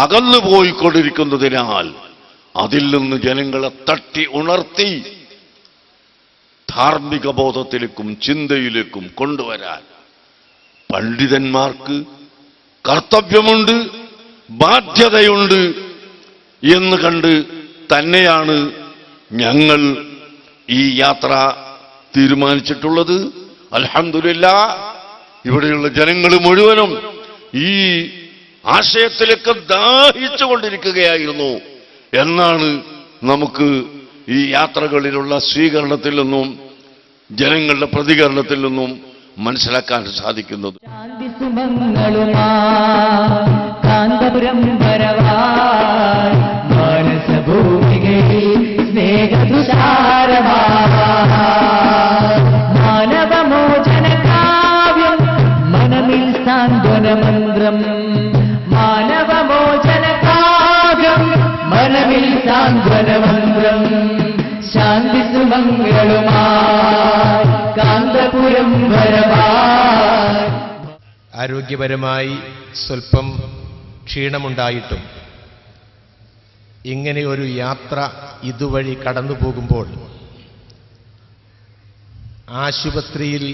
അകന്നു പോയിക്കൊണ്ടിരിക്കുന്നതിനാൽ അതിൽ നിന്ന് ജനങ്ങളെ തട്ടി ഉണർത്തി ധാർമ്മിക ബോധത്തിലേക്കും ചിന്തയിലേക്കും കൊണ്ടുവരാൻ പണ്ഡിതന്മാർക്ക് കർത്തവ്യമുണ്ട്, ബാധ്യതയുണ്ട് എന്ന് കണ്ട് തന്നെയാണ് ഞങ്ങൾ ഈ യാത്ര തീരുമാനിച്ചിട്ടുള്ളത്. അൽഹംദുലില്ലാഹ് ഇവിടെയുള്ള ജനങ്ങൾ മുഴുവനും ഈ ആശയത്തിലേക്ക് ദാഹിച്ചുകൊണ്ടിരിക്കുകയായിരുന്നു എന്നാണ് നമുക്ക് ഈ യാത്രകളിലുള്ള സ്വീകരണത്തിൽ നിന്നും ജനങ്ങളുടെ പ്രതികരണത്തിൽ നിന്നും മനസ്സിലാക്കാൻ സാധിക്കുന്നത്.
കാന്തപുരം വരവായി മാനസഭൂമികയിൽ സ്നേഹതുഷാരമായി മാനവമോചന കാവ്യം മനമിൽ സാന്ത്വനമന്ത്രം മാനവമോചന കാവ്യം മനമിൽ സാന്ത്വനമന്ത്രം ശാന്തി സുമംഗളുമായി കാന്തപുരം വരവായി.
ആരോഗ്യപരമായി സ്വല്പം ക്ഷീണമുണ്ടായിട്ടും ഇങ്ങനെ ഒരു യാത്ര ഇതുവഴി കടന്നു പോകുമ്പോൾ ആശുപത്രിയിൽ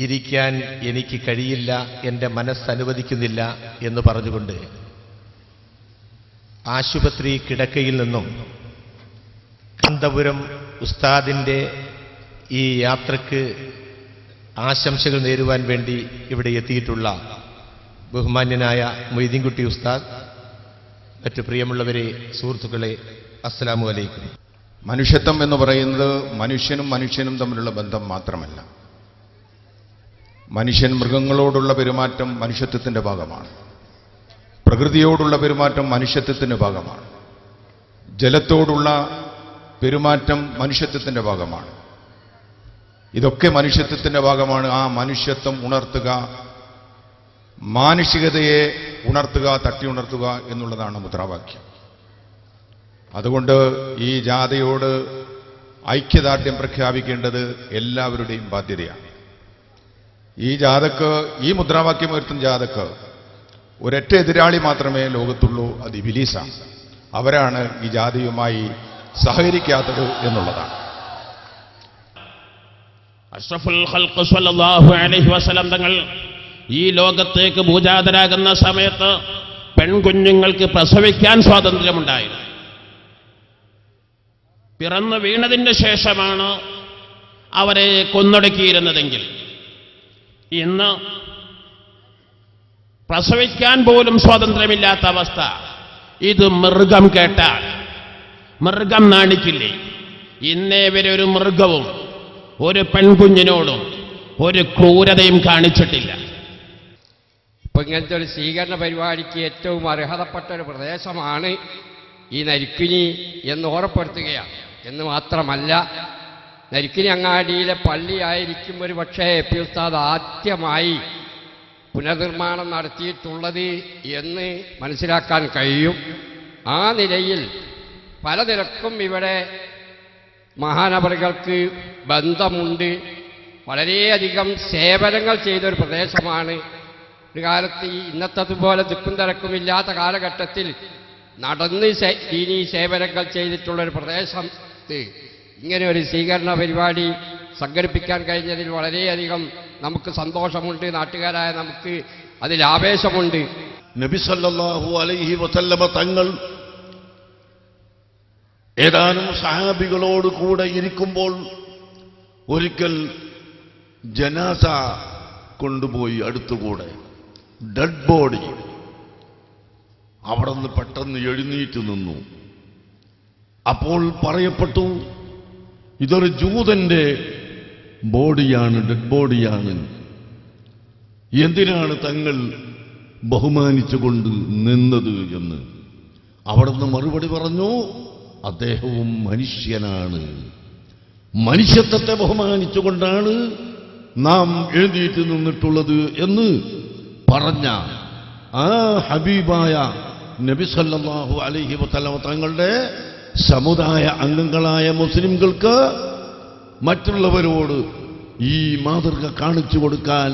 ഇരിക്കാൻ എനിക്ക് കഴിയില്ല, എൻ്റെ മനസ്സനുവദിക്കുന്നില്ല എന്ന് പറഞ്ഞുകൊണ്ട് ആശുപത്രി കിടക്കയിൽ നിന്നും കാന്തപുരം ഉസ്താദിൻ്റെ ഈ യാത്രക്ക് ആശംസകൾ നേരുവാൻ വേണ്ടി ഇവിടെ എത്തിയിട്ടുള്ള ബഹുമാന്യനായ മൊയ്തീൻകുട്ടി ഉസ്താദ്, മറ്റു പ്രിയമുള്ളവരെ, സുഹൃത്തുക്കളെ, അസ്സലാമു അലൈക്കും.
മനുഷ്യത്വം എന്ന് പറയുന്നത് മനുഷ്യനും മനുഷ്യനും തമ്മിലുള്ള ബന്ധം മാത്രമല്ല. മനുഷ്യൻ മൃഗങ്ങളോടുള്ള പെരുമാറ്റം മനുഷ്യത്വത്തിൻ്റെ ഭാഗമാണ്. പ്രകൃതിയോടുള്ള പെരുമാറ്റം മനുഷ്യത്വത്തിൻ്റെ ഭാഗമാണ്. ജലത്തോടുള്ള പെരുമാറ്റം മനുഷ്യത്വത്തിൻ്റെ ഭാഗമാണ്. ഇതൊക്കെ മനുഷ്യത്വത്തിൻ്റെ ഭാഗമാണ്. ആ മനുഷ്യത്വം ഉണർത്തുക, മാനുഷികതയെ ഉണർത്തുക, തട്ടി ഉണർത്തുക എന്നുള്ളതാണ് മുദ്രാവാക്യം. അതുകൊണ്ട് ഈ ജാഥയോട് ഐക്യദാർഢ്യം പ്രഖ്യാപിക്കേണ്ടത് എല്ലാവരുടെയും ബാധ്യതയാണ്. ഈ ജാഥക്ക്, ഈ മുദ്രാവാക്യം ഉയർത്തുന്ന ജാഥക്ക് ഒരൊറ്റ എതിരാളി മാത്രമേ ലോകത്തുള്ളൂ, അത് ഇബ്ലീസാണ്. അവരാണ് ഈ ജാഥയുമായി സഹകരിക്കാത്തത് എന്നുള്ളതാണ്.
അഷ്റഫുൽ ഖൽഖ് സ്വല്ലല്ലാഹു അലൈഹി വസല്ലം തങ്ങൾ ഈ ലോകത്തേക്ക് ഭൂജാതരാകുന്ന സമയത്ത് പെൺകുഞ്ഞുങ്ങൾക്ക് പ്രസവിക്കാൻ സ്വാതന്ത്ര്യമുണ്ടായിരുന്നു. പിറന്നു വീണതിന് ശേഷമാണ് അവരെ കൊന്നൊടുക്കിയിരുന്നതെങ്കിൽ ഇന്ന് പ്രസവിക്കാൻ പോലും സ്വാതന്ത്ര്യമില്ലാത്ത അവസ്ഥ. ഇത് മൃഗം കേട്ടാൽ മൃഗം നാണിക്കില്ലേ? ഇന്നേ വരെ ഒരു മൃഗവും ഒരു പെൺകുഞ്ഞിനോടും ഒരു ക്രൂരതയും കാണിച്ചിട്ടില്ല.
ഇപ്പൊ ഇങ്ങനത്തെ ഒരു സ്വീകരണ പരിപാടിക്ക് ഏറ്റവും അർഹതപ്പെട്ട ഒരു പ്രദേശമാണ് ഈ നരിക്കുനി എന്ന് ഓർമ്മപ്പെടുത്തുകയാണ്. എന്ന് മാത്രമല്ല, നരിക്കുനി അങ്ങാടിയിലെ പള്ളിയായിരിക്കും ഒരു പക്ഷേ പി ഉസ്താദ് ആദ്യമായി പുനർനിർമ്മാണം നടത്തിയിട്ടുള്ളത് എന്ന് മനസ്സിലാക്കാൻ കഴിയും. ആ നിലയിൽ പല നിരക്കും ഇവിടെ മഹാനവറുകൾക്ക് ബന്ധമുണ്ട്. വളരെയധികം സേവനങ്ങൾ ചെയ്തൊരു പ്രദേശമാണ്. ഒരു കാലത്ത് ഈ ഇന്നത്തതുപോലെ തിക്കും തിരക്കുമില്ലാത്ത കാലഘട്ടത്തിൽ നടന്ന് ദീനീ സേവനങ്ങൾ ചെയ്തിട്ടുള്ളൊരു പ്രദേശത്ത് ഇങ്ങനെ ഒരു സ്വീകരണ പരിപാടി സംഘടിപ്പിക്കാൻ കഴിഞ്ഞതിൽ വളരെയധികം നമുക്ക് സന്തോഷമുണ്ട്. നാട്ടുകാരായ നമുക്ക് അതിൽ ആവേശമുണ്ട്.
നബി സല്ലല്ലാഹു അലൈഹി വസല്ലമ തങ്ങൾ ഏതാനും സഹാബികളോട് കൂടെ ഇരിക്കുമ്പോൾ ഒരിക്കൽ ജനാസ കൊണ്ടുപോയി അടുത്തുകൂടെ, ഡെഡ് ബോഡി. അവിടെ നിന്ന് പെട്ടെന്ന് എഴുന്നേറ്റ് നിന്നു. അപ്പോൾ പറയപ്പെട്ടു, ഇതൊരു ജൂതന്റെ ബോഡിയാണ്, ഡെഡ് ബോഡിയാണ്. എന്തിനാണ് തങ്ങൾ ബഹുമാനിച്ചുകൊണ്ട് നിന്നത് എന്ന്. അവിടെ നിന്ന് മറുപടി പറഞ്ഞു, അദ്ദേഹവും മനുഷ്യനാണ്, മനുഷ്യത്വത്തെ ബഹുമാനിച്ചുകൊണ്ടാണ് നാം എഴുന്നേറ്റ് നിന്നിട്ടുള്ളത് എന്ന് പറഞ്ഞ ആ ഹബീബായ നബി സല്ലല്ലാഹു അലൈഹി വസല്ലം തങ്ങളുടെ സമുദായ അംഗങ്ങളായ മുസ്ലിംകൾക്ക് മറ്റുള്ളവരോട് ഈ മാതൃക കാണിച്ചു കൊടുക്കാൻ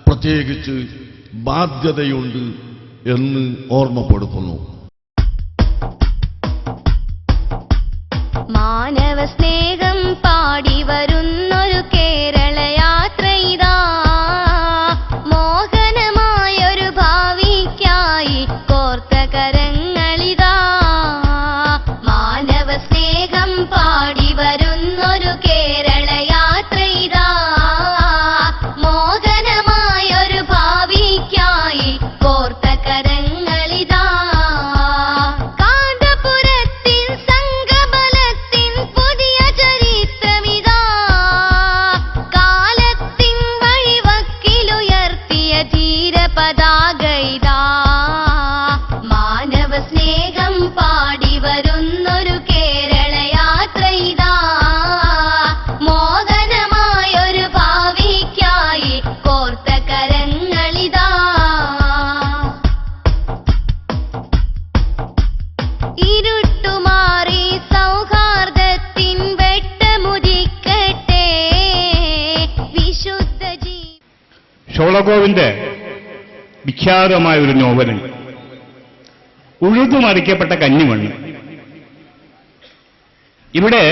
പ്രത്യേകിച്ച് ബാധ്യതയുണ്ട് എന്ന് ഓർമ്മപ്പെടുത്തുന്നു.
മാനവ സ്നേഹം പാടി വരുന്നൊരു കേരള യാത്ര ഇതാ, മോഹനമായൊരു ഭാവിക്കായി കോർത്ത കരങ്ങളിതാ. മാനവ സ്നേഹം പാടി വരുന്നൊരു കേരള യാത്ര ഇതാ, മോഹനമായൊരു ഭാവിക്കായി കോർത്ത കരങ്ങളിതാ. കാന്തപുരത്തിൻ സംഘബലത്തിൻ പുതിയ ചരിത്രമിതാ, കാലത്തിൻ വഴിവക്കിലുയർത്തിയ ധീരപതാക ഇതാ. മാനവ സ്നേഹം പാടി വരുന്നൊരു കേരള യാത്ര ഇതാ, മോഹനമായൊരു ഭാവിക്കായി കോർത്ത കരങ്ങളിതാ. ഇരുട്ടുമാറി സൗഹാർദ്ദത്തിൻ വെട്ടമുദിക്കട്ടെ വിശുദ്ധ
ഷോളഗോവിന്റെ വിഖ്യാതമായ ഒരു നോവലുണ്ട്, ഉഴുതുമറിക്കപ്പെട്ട കഞ്ഞിമണ്ണ്. ഇവിടെ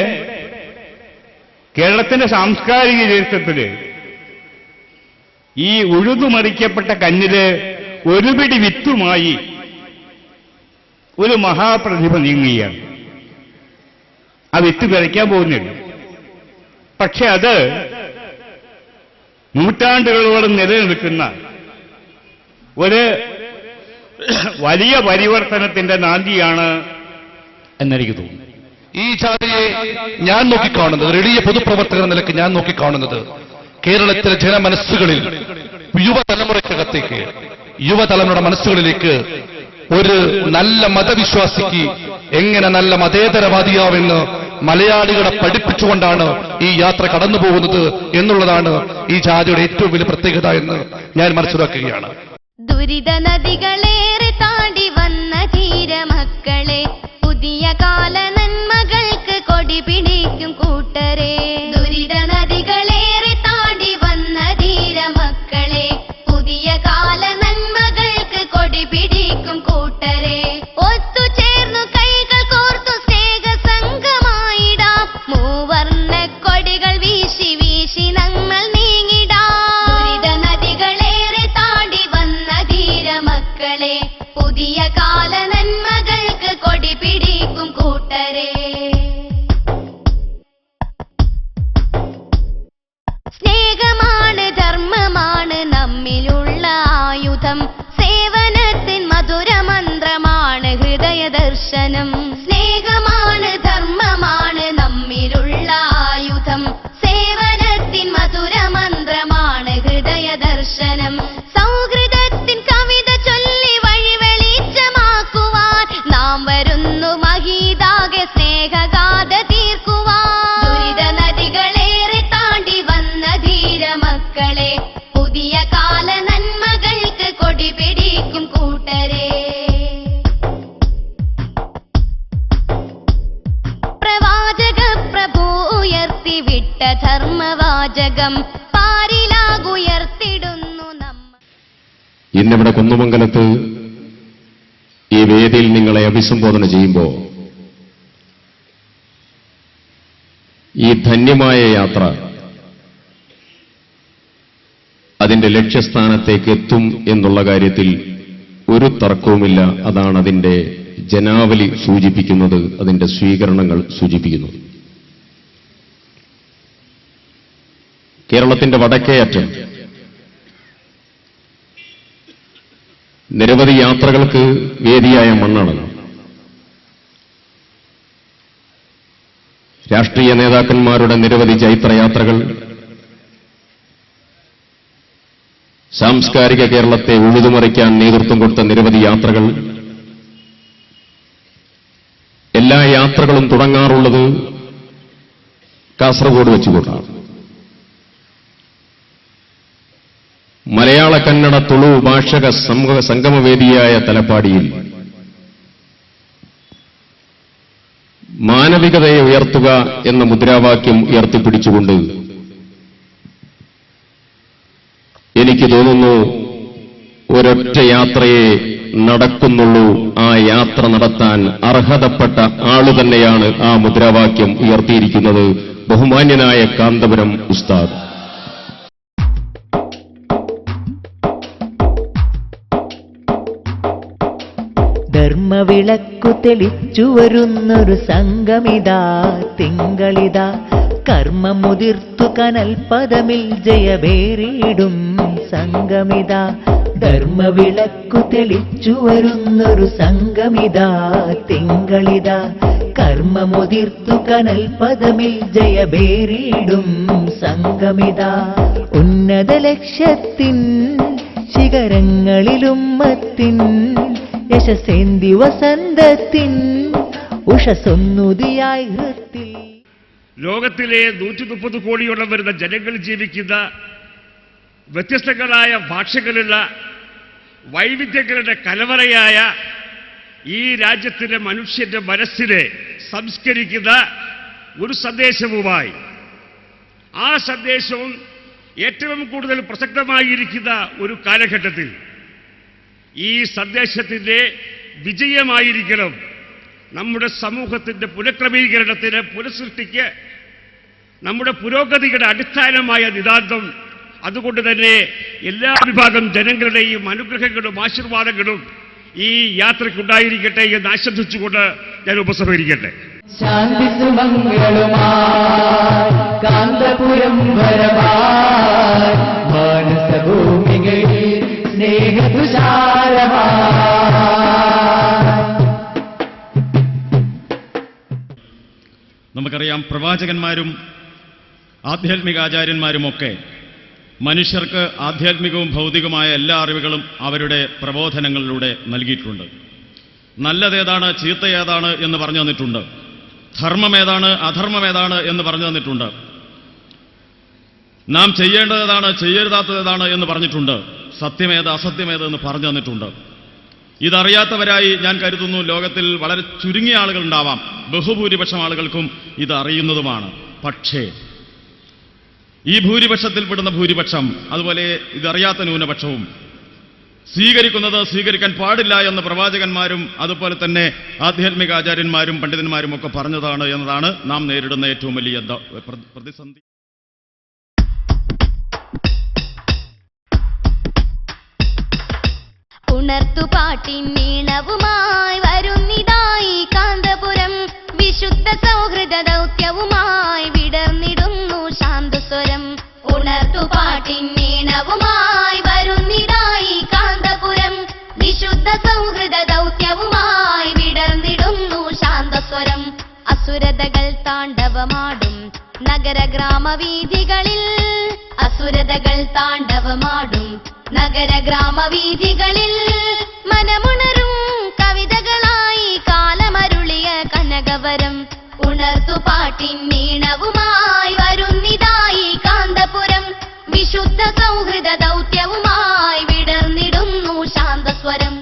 കേരളത്തിന്റെ സാംസ്കാരിക ചരിത്രത്തില് ഈ ഉഴുതുമറിക്കപ്പെട്ട കഞ്ഞില് ഒരു പിടി വിത്തുമായി ഒരു മഹാപ്രതിഭ നീങ്ങുകയാണ്. ആ വിത്ത് വിതയ്ക്കാൻ പോകുന്നില്ല. പക്ഷെ അത് നൂറ്റാണ്ടുകളോളം നിലനിൽക്കുന്ന ഒരു വലിയ പരിവർത്തനത്തിന്റെ നാന്ദിയാണ് എന്നെനിക്ക് തോന്നുന്നു.
ഈ ജാതിയെ ഞാൻ നോക്കിക്കാണുന്നത്, റെഡിയ പൊതുപ്രവർത്തകർ എന്ന നിലയ്ക്ക് ഞാൻ നോക്കിക്കാണുന്നത്, കേരളത്തിലെ ജനമനസ്സുകളിൽ യുവതലമുറയ്ക്കകത്തേക്ക്, യുവതലമുറയുടെ മനസ്സുകളിലേക്ക് ഒരു നല്ല മതവിശ്വാസിക്ക് എങ്ങനെ നല്ല മതേതരവാദിയാവെന്ന് മലയാളികളെ പഠിപ്പിച്ചുകൊണ്ടാണ് ഈ യാത്ര കടന്നു പോകുന്നത് എന്നുള്ളതാണ് ഈ ജാതിയുടെ ഏറ്റവും വലിയ പ്രത്യേകത എന്ന് ഞാൻ മനസ്സിലാക്കുകയാണ്.
ദുരിത നദികളേറെ താണ്ടി വന്ന ധീരമക്കളെ, പുതിയ കാല നന്മകൾക്ക് കൊടി പിടിക്കും കൂട്ടരെ. ദുരിത നദികളേറെ താണ്ടി വന്ന ധീരമക്കളെ, പുതിയ കാല നന്മകൾക്ക് കൊടി പിടിക്കും കൂട്ടരെ. ഒത്തുചേർന്നു കൈകൾ കോർത്തു സ്നേഹ സംഘമായിടാം, മൂവർണ്ണ കൊടികൾ വീശി വീശി നമ്മൾ നീങ്ങിടാം. ദുരിത നദികളേറെ താണ്ടി വന്ന ധീരമക്കളെ, പുതിയ കാല നന്മകൾക്ക് കൊടി പിടിക്കും കൂട്ടരെ. സ്നേഹമാണ് ധർമ്മമാണ് നമ്മിലുള്ള ആയുധം, സേവനത്തിൻ മധുരമന്ത്രമാണ് ഹൃദയ ദർശനം. സ്നേഹമാണ് ധർമ്മമാണ് നമ്മിലുള്ള ആയുധം, സേവനത്തിൻ മധുരമന്ത്രമാണ് ഹൃദയ ദർശനം. സൗഹൃദത്തിൻ കവിത ചൊല്ലി വഴി വെളിച്ചമാക്കുവാൻ നാം വരുന്നു മഹീതാകെ സ്നേഹഗാഥ തീർക്കുവാൻ. ദുരിത നദികളേറെ താണ്ടി വന്ന ധീരമക്കളെ, പുതിയ കാല നന്മകൾക്ക് കൊടി പിടിക്കും കൂട്ടരെ. പ്രവാചക പ്രഭു
ഇന്നിവിടെ കുന്നമംഗലത്ത് ഈ വേദിയിൽ നിങ്ങളെ അഭിസംബോധന ചെയ്യുമ്പോൾ ഈ ധന്യമായ യാത്ര അതിന്റെ ലക്ഷ്യസ്ഥാനത്തേക്ക് എത്തും എന്നുള്ള കാര്യത്തിൽ ഒരു തർക്കവുമില്ല. അതാണ് അതിന്റെ ജനാവലി സൂചിപ്പിക്കുന്നത്, അതിന്റെ സ്വീകരണങ്ങൾ സൂചിപ്പിക്കുന്നത്. കേരളത്തിന്റെ വടക്കേ അറ്റം നിരവധി യാത്രകൾക്ക് വേദിയായ മണ്ണാണ്. രാഷ്ട്രീയ നേതാക്കന്മാരുടെ നിരവധി ചൈത്രയാത്രകൾ, സാംസ്കാരിക കേരളത്തെ ഉഴുതുമറിക്കാൻ നേതൃത്വം കൊടുത്ത നിരവധി യാത്രകൾ, എല്ലാ യാത്രകളും തുടങ്ങാറുള്ളത് കാസർഗോഡ് വെച്ചുകൊണ്ടാണ്. മലയാള കന്നഡ തുളു ഭാഷക സംഗമവേദിയായ തലപ്പാടിയിൽ മാനവികതയെ ഉയർത്തുക എന്ന മുദ്രാവാക്യം ഉയർത്തിപ്പിടിച്ചുകൊണ്ട് എനിക്ക് തോന്നുന്നു ഒരൊറ്റ യാത്രയെ നടക്കുന്നുള്ളൂ. ആ യാത്ര നടത്താൻ അർഹതപ്പെട്ട ആളുതന്നെയാണ് ആ മുദ്രാവാക്യം ഉയർത്തിയിരിക്കുന്നത്, ബഹുമാന്യനായ കാന്തപുരം ഉസ്താദ്.
ധർമ്മവിളക്കു തെളിച്ചു വരുന്നൊരു സംഗമിതാ തിങ്കളിതാ, കർമ്മമുതിർത്തു കനൽപദമിൽ ജയവേറിയിടും സംഗമിതാ. ധർമ്മവിളക്കു തെളിച്ചു വരുന്നൊരു സംഗമിതാ തിങ്കളിതാ, കർമ്മമുതിർത്തു കനൽപദമിൽ ജയവേറിയിടും സംഗമിതാ. ഉന്നത ലക്ഷ്യത്തിൻ ശിഖരങ്ങളിലുമ്മത്തിൻ യശസേന്തി വസന്തത്തിൻ ഉഷസൊന്നുതിയായി ഹൃത്തിൽ.
ലോകത്തിലെ 130 കോടിയോളം വരുന്ന ജനങ്ങൾ ജീവിക്കുന്ന വ്യത്യസ്തങ്ങളായ ഭാഷകളുള്ള വൈവിധ്യങ്ങളുടെ കലവറയായ ഈ രാജ്യത്തിലെ മനുഷ്യന്റെ മനസ്സിനെ സംസ്കരിക്കുന്ന ഒരു സന്ദേശവുമായി, ആ സന്ദേശവും ഏറ്റവും കൂടുതൽ പ്രസക്തമായിരിക്കുന്ന ഒരു കാലഘട്ടത്തിൽ ഈ സന്ദേശത്തിന്റെ വിജയമായിരിക്കണം നമ്മുടെ സമൂഹത്തിന്റെ പുനഃക്രമീകരണത്തിന്, പുനഃസൃഷ്ടിക്ക്, നമ്മുടെ പുരോഗതിയുടെ അടിസ്ഥാനമായ നിതാന്തം. അതുകൊണ്ട് തന്നെ എല്ലാ വിഭാഗം ജനങ്ങളുടെയും അനുഗ്രഹങ്ങളും ആശീർവാദങ്ങളും ഈ യാത്രയ്ക്കുണ്ടായിരിക്കട്ടെ എന്ന് ആശംസിച്ചുകൊണ്ട് ഞാൻ ഉപസംഹരിക്കട്ടെ.
ശാന്തി സുമംഗളുമായി കാന്തപുരം വരമായി, മാനസഭൂമികളിൽ സ്നേഹതുഷാരമായി.
നമുക്കറിയാം, പ്രവാചകന്മാരും ആധ്യാത്മികാചാര്യന്മാരുമൊക്കെ മനുഷ്യർക്ക് ആധ്യാത്മികവും ഭൗതികമായ എല്ലാ അറിവുകളും അവരുടെ പ്രബോധനങ്ങളിലൂടെ നൽകിയിട്ടുണ്ട്. നല്ലതേതാണ് ചീത്ത ഏതാണ് എന്ന് പറഞ്ഞു തന്നിട്ടുണ്ട്. ധർമ്മം ഏതാണ് അധർമ്മം ഏതാണ് എന്ന് പറഞ്ഞു തന്നിട്ടുണ്ട്. നാം ചെയ്യേണ്ടതാണ് ചെയ്യരുതാത്തതാണ് എന്ന് പറഞ്ഞിട്ടുണ്ട്. സത്യമേത് അസത്യമേത് എന്ന് പറഞ്ഞു തന്നിട്ടുണ്ട്. ഇതറിയാത്തവരായി ഞാൻ കരുതുന്നു ലോകത്തിൽ വളരെ ചുരുങ്ങിയ ആളുകൾ ഉണ്ടാവാം. ബഹുഭൂരിപക്ഷം ആളുകൾക്കും ഇത് അറിയുന്നതുമാണ്. പക്ഷേ ഈ ഭൂരിപക്ഷത്തിൽപ്പെടുന്ന ഭൂരിപക്ഷം, അതുപോലെ ഇതറിയാത്ത ന്യൂനപക്ഷവും സ്വീകരിക്കുന്നത് സ്വീകരിക്കാൻ പാടില്ല എന്ന് പ്രവാചകന്മാരും അതുപോലെ തന്നെ ആധ്യാത്മിക ആചാര്യന്മാരും പണ്ഡിതന്മാരും ഒക്കെ പറഞ്ഞതാണ് എന്നതാണ് നാം നേരിടുന്ന ഏറ്റവും വലിയ പ്രതിസന്ധി.
ഉണർത്തുപാട്ടിൻ നീണവുമായി വരുന്നിതായി കാന്തപുരം, വിശുദ്ധ സൗഹൃദ ദൗത്യവുമായി വിടർന്നിടുന്നു ശാന്തസ്വരം. ഉണർത്തുപാട്ടിൻ നീണവുമായി വരുന്നിതായി കാന്തപുരം, വിശുദ്ധ സൗഹൃദ ദൗത്യവുമായി വിടർന്നിടുന്നു ശാന്തസ്വരം. അസുരതകൾ താണ്ഡവമാടും നഗര ഗ്രാമവീഥികളിൽ, അസുരതകൾ താണ്ഡവമാടും നഗര ഗ്രാമവീഥികളിൽ, മനമുണരും കവിതകളായി കാലമരുളിയ കനകവരം. ഉണർത്തുപാട്ടിൻ നീണവുമായി വരുന്നിതായി കാന്തപുരം, വിശുദ്ധ സൗഹൃദ ദൗത്യവുമായി വിടർന്നിടുന്നു ശാന്തസ്വരം.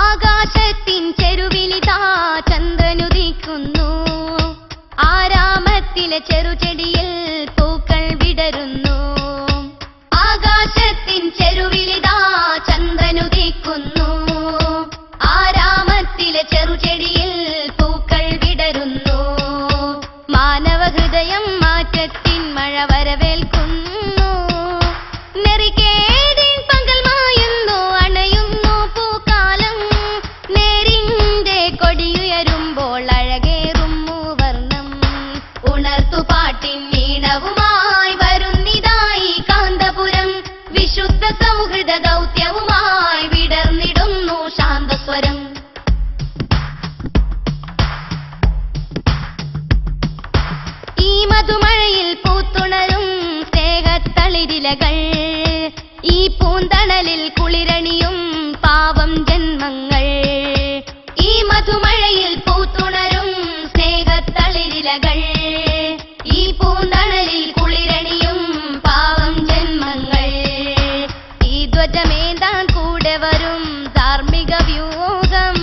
ആകാശത്തിൻ ചെരുവിലിതാ ചന്ദ്രനുദിക്കുന്നു, ആരാമത്തിലെ ചെറുചെടിയിൽ പൂക്കൾ മഴ വരവേൽക്കുന്നു. നെറികേടിൻ പകൽ മായുന്നു, അണയുന്നു പൂക്കാലം. നേരിന്റെ കൊടിയുയരുമ്പോൾ അഴകേറും മൂവർണ്ണം. ഉണർത്തുപാട്ടിൻ ഈണവുമായി വരുന്നിതായി കാന്തപുരം. വിശുദ്ധ സൗഹൃദ ദൗത്യവുമായി വിടർന്നിടുന്നു ശാന്തസ്വരം. ഈ മധുമഴയിൽ പൂത്തുണരും സ്നേഹത്തളിരിലകൾ. ഈ പൂന്തണലിൽ കുളിരണിയും പാവം ജന്മങ്ങൾ. ഈ മധുമഴയിൽ പൂത്തുണരും സ്നേഹത്തളിരിലകൾ. ഈ പൂന്തണലിൽ കുളിരണിയും പാവം ജന്മങ്ങൾ. ഈ ധ്വജമേന്താൻ കൂടെ വരും ധാർമ്മിക വ്യൂഹം.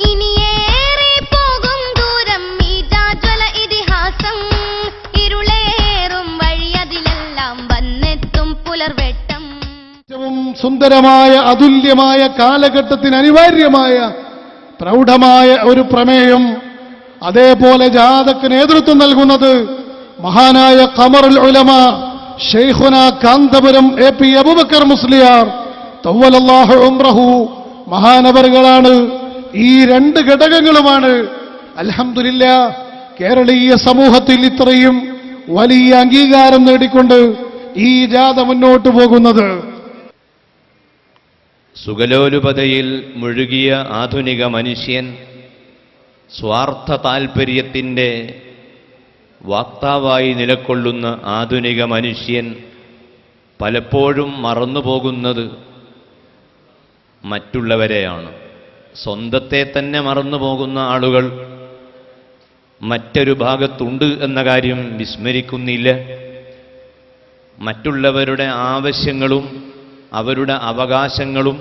ഇനിയേറെ പോകും ദൂരം ഈ ജാജ്വല ഇതിഹാസം. ഇരുളേറും വഴിയതിലെല്ലാം വന്നെത്തും പുലർവെട്ടം.
ഏറ്റവും സുന്ദരമായ അതുല്യമായ കാലഘട്ടത്തിന് അനിവാര്യമായ പ്രൗഢമായ ഒരു പ്രമേയം. അതേപോലെ ജാഥക്ക് നേതൃത്വം നൽകുന്നത് മഹാനായ ഖമറുൽ ഉലമ ശൈഖുന കാന്തപുരം AP അബൂബക്കർ മുസ്ലിയാർ തവ്വലല്ലാഹു ഉംറഹു മഹാനവറുകളാണ്. ഈ രണ്ട് ഘടകങ്ങളുമാണ് അൽഹംദുലില്ലാഹ് കേരളീയ സമൂഹത്തിൽ ഇത്രയും വലിയ അംഗീകാരം നേടിക്കൊണ്ട് ഈ ജാഥ മുന്നോട്ട് പോകുന്നത്.
സുഖലോലുപതയിൽ മുഴുകിയ ആധുനിക മനുഷ്യൻ സ്വാർത്ഥ താൽപര്യത്തിൻ്റെ വാക്താവായി നിലകൊള്ളുന്ന ആധുനിക മനുഷ്യൻ പലപ്പോഴും മറന്നുപോകുന്നത് മറ്റുള്ളവരെയാണ്. സ്വന്തത്തെ തന്നെ മറന്നുപോകുന്ന ആളുകൾ മറ്റൊരു ഭാഗത്തുണ്ട് എന്ന കാര്യം വിസ്മരിക്കുന്നില്ല. മറ്റുള്ളവരുടെ ആവശ്യങ്ങളും അവരുടെ അവകാശങ്ങളും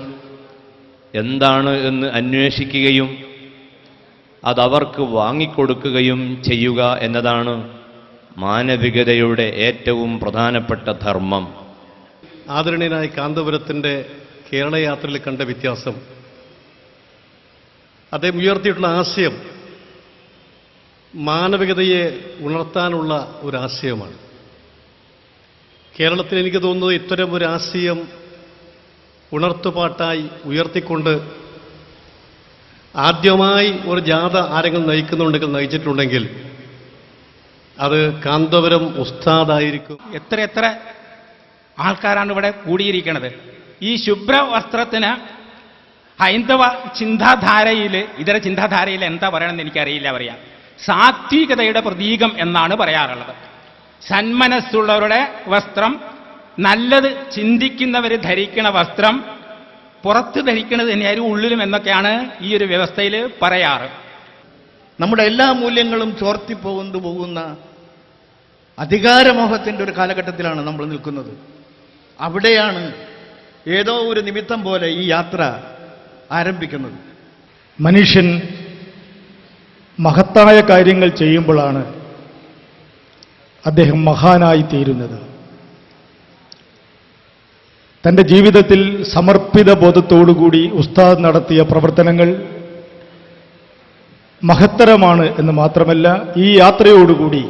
എന്താണ് എന്ന് അന്വേഷിക്കുകയും അതവർക്ക് വാങ്ങിക്കൊടുക്കുകയും ചെയ്യുക എന്നതാണ് മാനവികതയുടെ ഏറ്റവും പ്രധാനപ്പെട്ട ധർമ്മം.
ആദരണീയനായ കാന്തപുരത്തിൻ്റെ കേരളയാത്രയിൽ കണ്ട വ്യത്യാസം, അദ്ദേഹം ഉയർത്തിയിട്ടുള്ള ആശയം മാനവികതയെ ഉണർത്താനുള്ള ഒരാശയമാണ്. കേരളത്തിൽ എനിക്ക് തോന്നുന്നത് ഇത്തരം ഒരു ആശയം ഉണർത്തുപാട്ടായി ഉയർത്തിക്കൊണ്ട് ആദ്യമായി ഒരു ജാഥ ആരെങ്കിലും നയിച്ചിട്ടുണ്ടെങ്കിൽ അത് കാന്തപുരം ഉസ്താദായിരിക്കും.
എത്ര ആൾക്കാരാണ് ഇവിടെ കൂടിയിരിക്കുന്നത്. ഈ ശുഭ്ര വസ്ത്രത്തിന് ഹൈന്ദവ ചിന്താധാരയിൽ ഇതര ചിന്താധാരയിൽ എന്താ പറയണമെന്ന് എനിക്കറിയില്ല. പറയാം സാത്വികതയുടെ പ്രതീകം എന്നാണ് പറയാറുള്ളത്. സന്മനസ്സുള്ളവരുടെ വസ്ത്രം, നല്ലത് ചിന്തിക്കുന്നവർ ധരിക്കണ വസ്ത്രം, പുറത്ത് ധരിക്കുന്നത് തന്നെയായിരിക്കും ഉള്ളിലും എന്നൊക്കെയാണ് ഈ ഒരു വ്യവസ്ഥയിൽ പറയാറ്.
നമ്മുടെ എല്ലാ മൂല്യങ്ങളും ചോർത്തിപ്പോകുന്നു പോകുന്ന അധികാരമോഹത്തിൻ്റെ ഒരു കാലഘട്ടത്തിലാണ് നമ്മൾ നിൽക്കുന്നത്. അവിടെയാണ് ഏതോ ഒരു നിമിത്തം പോലെ ഈ യാത്ര ആരംഭിക്കുന്നത്.
മനുഷ്യൻ മഹത്തായ കാര്യങ്ങൾ ചെയ്യുമ്പോഴാണ് അദ്ദേഹം മഹാനായി തീരുന്നത്. തൻ്റെ ജീവിതത്തിൽ സമർപ്പിത ബോധത്തോടുകൂടി ഉസ്താദ് നടത്തിയ പ്രവർത്തനങ്ങൾ മഹത്തരമാണ് എന്ന് മാത്രമല്ല, ഈ യാത്രയോടുകൂടി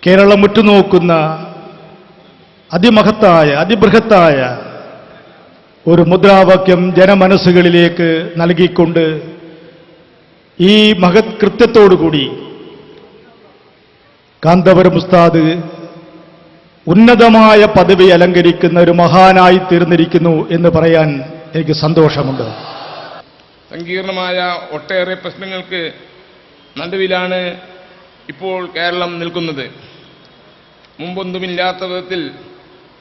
കേരളം ഉറ്റുനോക്കുന്ന അതിമഹത്തായ അതിബൃഹത്തായ ഒരു മുദ്രാവാക്യം ജനമനസ്സുകളിലേക്ക് നൽകിക്കൊണ്ട് ഈ മഹത് കൃത്യത്തോടുകൂടി കാന്തപുരം ഉസ്താദ് ഉന്നതമായ പദവി അലങ്കരിക്കുന്ന ഒരു മഹാനായി തീർന്നിരിക്കുന്നു എന്ന് പറയാൻ എനിക്ക് സന്തോഷമുണ്ട്.
സങ്കീർണമായ ഒട്ടേറെ പ്രശ്നങ്ങൾക്ക് നടുവിലാണ് ഇപ്പോൾ കേരളം നിൽക്കുന്നത്. മുമ്പൊന്നുമില്ലാത്ത വിധത്തിൽ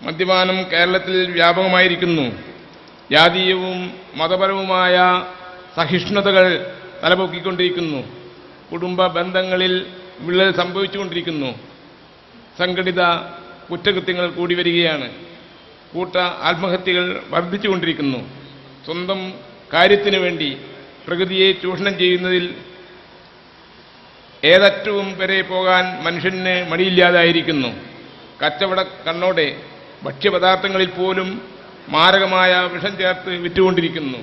മദ്യപാനം കേരളത്തിൽ വ്യാപകമായിരിക്കുന്നു. ജാതീയവും മതപരവുമായ സഹിഷ്ണുതകൾ തലപൊക്കിക്കൊണ്ടിരിക്കുന്നു. കുടുംബ ബന്ധങ്ങളിൽ വിള്ളൽ സംഭവിച്ചുകൊണ്ടിരിക്കുന്നു. സംഘടിത കുറ്റകൃത്യങ്ങൾ കൂടി വരികയാണ്. കൂട്ട ആത്മഹത്യകൾ വർദ്ധിച്ചുകൊണ്ടിരിക്കുന്നു. സ്വന്തം കാര്യത്തിനു വേണ്ടി പ്രകൃതിയെ ചൂഷണം ചെയ്യുന്നതിൽ ഏതറ്റവും വരെ പോകാൻ മനുഷ്യന് മടിയില്ലാതായിരിക്കുന്നു. കച്ചവട കണ്ണോടെ ഭക്ഷ്യപദാർത്ഥങ്ങളിൽ പോലും മാരകമായ വിഷം ചേർത്ത് വിറ്റുകൊണ്ടിരിക്കുന്നു.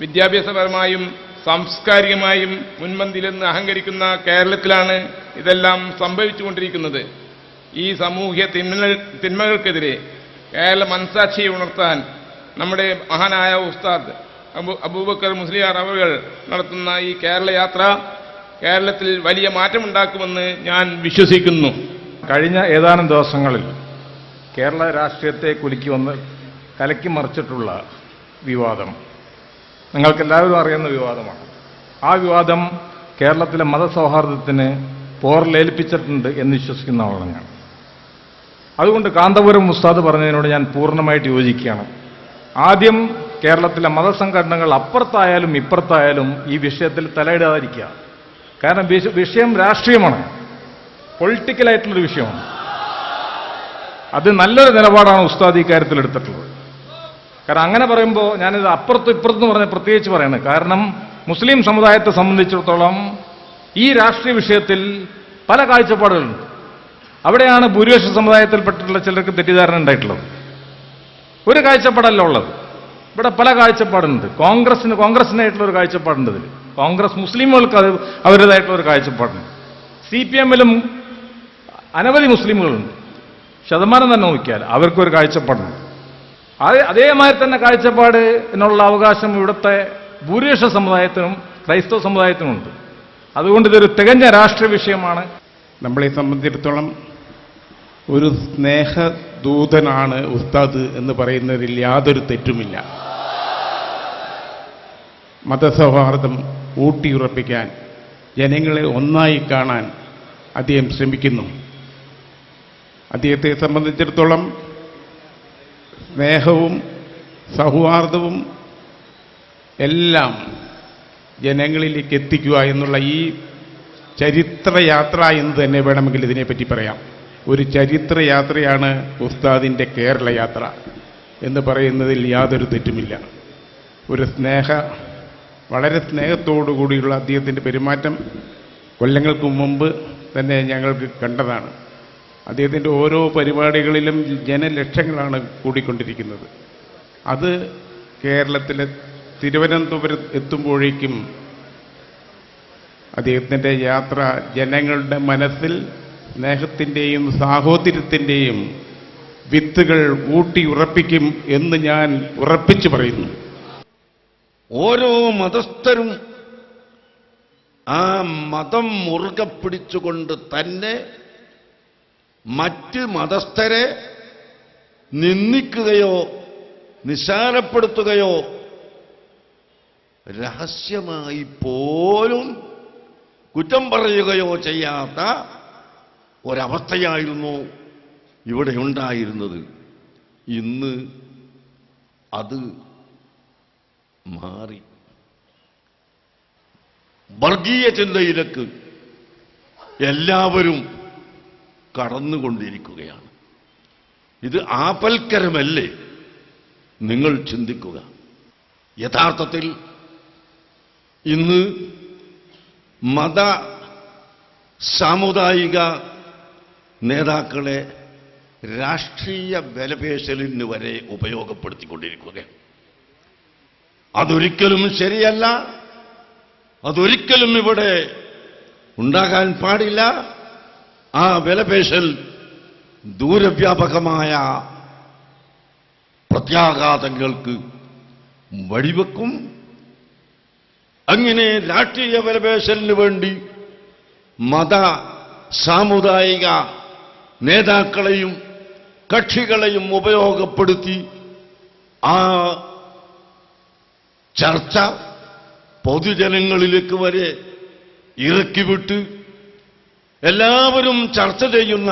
വിദ്യാഭ്യാസപരമായും സാംസ്കാരികമായും മുൻപന്തിയിലെന്ന് അഹങ്കരിക്കുന്ന കേരളത്തിലാണ് ഇതെല്ലാം സംഭവിച്ചുകൊണ്ടിരിക്കുന്നത്. ഈ സാമൂഹ്യ തിന്മകൾക്കെതിരെ കേരള മനസാക്ഷിയെ ഉണർത്താൻ നമ്മുടെ മഹാനായ ഉസ്താദ് അബൂബക്കർ മുസ്ലിയാർ അവർ നടത്തുന്ന ഈ കേരള യാത്ര കേരളത്തിൽ വലിയ മാറ്റമുണ്ടാക്കുമെന്ന് ഞാൻ വിശ്വസിക്കുന്നു.
കഴിഞ്ഞ ഏതാനും ദിവസങ്ങളിൽ കേരള രാഷ്ട്രീയത്തെ കുലുക്കി വന്ന് കലക്കി മറിച്ചിട്ടുള്ള വിവാദം നിങ്ങൾക്കെല്ലാവരും അറിയുന്ന വിവാദമാണ്. ആ വിവാദം കേരളത്തിലെ മതസൗഹാർദ്ദത്തിന് പോറലേൽപ്പിച്ചിട്ടുണ്ട് എന്ന് വിശ്വസിക്കുന്ന ആളാണ് ഞാൻ. അതുകൊണ്ട് കാന്തപുരം ഉസ്താദ് പറഞ്ഞതിനോട് ഞാൻ പൂർണ്ണമായിട്ട് യോജിക്കുകയാണ്. ആദ്യം കേരളത്തിലെ മതസംഘടനകൾ അപ്പുറത്തായാലും ഇപ്പുറത്തായാലും ഈ വിഷയത്തിൽ തലയിടാതിരിക്കുക. കാരണം വിഷയം രാഷ്ട്രീയമാണ്, പൊളിറ്റിക്കലായിട്ടുള്ളൊരു വിഷയമാണ്. അത് നല്ലൊരു നിലപാടാണ് ഉസ്താദ് ഇക്കാര്യത്തിൽ എടുത്തിട്ടുള്ളത്. കാരണം അങ്ങനെ പറയുമ്പോൾ ഞാനിത് അപ്പുറത്തും ഇപ്പുറത്തും പറഞ്ഞ് പ്രത്യേകിച്ച് പറയണം. കാരണം മുസ്ലിം സമുദായത്തെ സംബന്ധിച്ചിടത്തോളം ഈ രാഷ്ട്രീയ വിഷയത്തിൽ പല കാഴ്ചപ്പാടുകളുണ്ട്. അവിടെയാണ് ഭൂരിപക്ഷ സമുദായത്തിൽപ്പെട്ടിട്ടുള്ള ചിലർക്ക് തെറ്റിദ്ധാരണ ഉണ്ടായിട്ടുള്ളത്. ഒരു കാഴ്ചപ്പാടല്ല ഉള്ളത്, ഇവിടെ പല കാഴ്ചപ്പാടുണ്ട്. കോൺഗ്രസിനായിട്ടുള്ള ഒരു കാഴ്ചപ്പാടുണ്ട്. ഇതിൽ കോൺഗ്രസ് മുസ്ലിമുകൾക്ക് അത് അവരുടേതായിട്ടുള്ള ഒരു കാഴ്ചപ്പാടുണ്ട്. CPM-ലും അനവധി മുസ്ലിമുകളുണ്ട്. ശതമാനം തന്നെ നോക്കിയാൽ അവർക്കൊരു കാഴ്ചപ്പാടുണ്ട്. അതേമാതിരി തന്നെ കാഴ്ചപ്പാടിനുള്ള അവകാശം ഇവിടുത്തെ ഭൂരിപക്ഷ സമുദായത്തിനും ക്രൈസ്തവ സമുദായത്തിനുമുണ്ട്. അതുകൊണ്ട് ഇതൊരു തികഞ്ഞ രാഷ്ട്രീയ വിഷയമാണ്. നമ്മളെ സംബന്ധിച്ചിടത്തോളം ഒരു സ്നേഹദൂതനാണ് ഉസ്താദ് എന്ന് പറയുന്നതിൽ യാതൊരു തെറ്റുമില്ല. മതസൗഹാർദ്ദം ഊട്ടിയുറപ്പിക്കാൻ, ജനങ്ങളെ ഒന്നായി കാണാൻ അദ്ദേഹം ശ്രമിക്കുന്നു. അദ്ദേഹത്തെ സംബന്ധിച്ചിടത്തോളം സ്നേഹവും സൗഹാർദ്ദവും എല്ലാം ജനങ്ങളിലേക്ക് എത്തിക്കുക എന്നുള്ള ഈ ചരിത്രയാത്ര എന്ന് തന്നെ വേണമെങ്കിൽ ഇതിനെപ്പറ്റി പറയാം. ഒരു ചരിത്രയാത്രയാണ് ഉസ്താദിൻ്റെ കേരള യാത്ര എന്ന് പറയുന്നതിൽ യാതൊരു തെറ്റുമില്ല. വളരെ സ്നേഹത്തോടു കൂടിയുള്ള അദ്ദേഹത്തിൻ്റെ പെരുമാറ്റം കൊല്ലങ്ങൾക്ക് മുമ്പ് തന്നെ ഞങ്ങൾക്ക് കണ്ടതാണ്. അദ്ദേഹത്തിൻ്റെ ഓരോ പരിപാടികളിലും ജനലക്ഷങ്ങളാണ് കൂടിക്കൊണ്ടിരിക്കുന്നത്. അത് കേരളത്തിലെ തിരുവനന്തപുരം എത്തുമ്പോഴേക്കും അദ്ദേഹത്തിൻ്റെ യാത്ര ജനങ്ങളുടെ മനസ്സിൽ സ്നേഹത്തിൻ്റെയും സാഹോദര്യത്തിൻ്റെയും വിത്തുകൾ ഊട്ടി ഉറപ്പിക്കും എന്ന് ഞാൻ ഉറപ്പിച്ചു പറയുന്നു.
ഓരോ മതസ്ഥരും ആ മതം മുറുകെ പിടിച്ചുകൊണ്ട് തന്നെ മറ്റ് മതസ്ഥരെ നിന്ദിക്കുകയോ നിസ്സാരപ്പെടുത്തുകയോ രഹസ്യമായി പോലും കുറ്റം പറയുകയോ ചെയ്യാത്ത ഒരവസ്ഥയായിരുന്നു ഇവിടെ ഉണ്ടായിരുന്നത്. ഇന്ന് അത് മാറി വർഗീയ ചിന്തയിലേക്ക് എല്ലാവരും കടന്നുകൊണ്ടിരിക്കുകയാണ്. ഇത് ആപൽക്കരമല്ലേ? നിങ്ങൾ ചിന്തിക്കുക. യഥാർത്ഥത്തിൽ ഇന്ന് മത സാമുദായിക നേതാക്കളെ രാഷ്ട്രീയ വിലപേശലിന് വരെ ഉപയോഗപ്പെടുത്തിക്കൊണ്ടിരിക്കുകയാണ്. അതൊരിക്കലും ശരിയല്ല. അതൊരിക്കലും ഇവിടെ ഉണ്ടാകാൻ പാടില്ല. ആ വിലപേശൽ ദൂരവ്യാപകമായ പ്രത്യാഘാതങ്ങൾക്ക് വഴിവെക്കും. അങ്ങനെ രാഷ്ട്രീയ വിലപേശലിന് വേണ്ടി മത സാമുദായിക നേതാക്കളെയും കക്ഷികളെയും ഉപയോഗപ്പെടുത്തി ആ ചർച്ച പൊതുജനങ്ങളിലേക്ക് വരെ ഇറക്കിവിട്ട് എല്ലാവരും ചർച്ച ചെയ്യുന്ന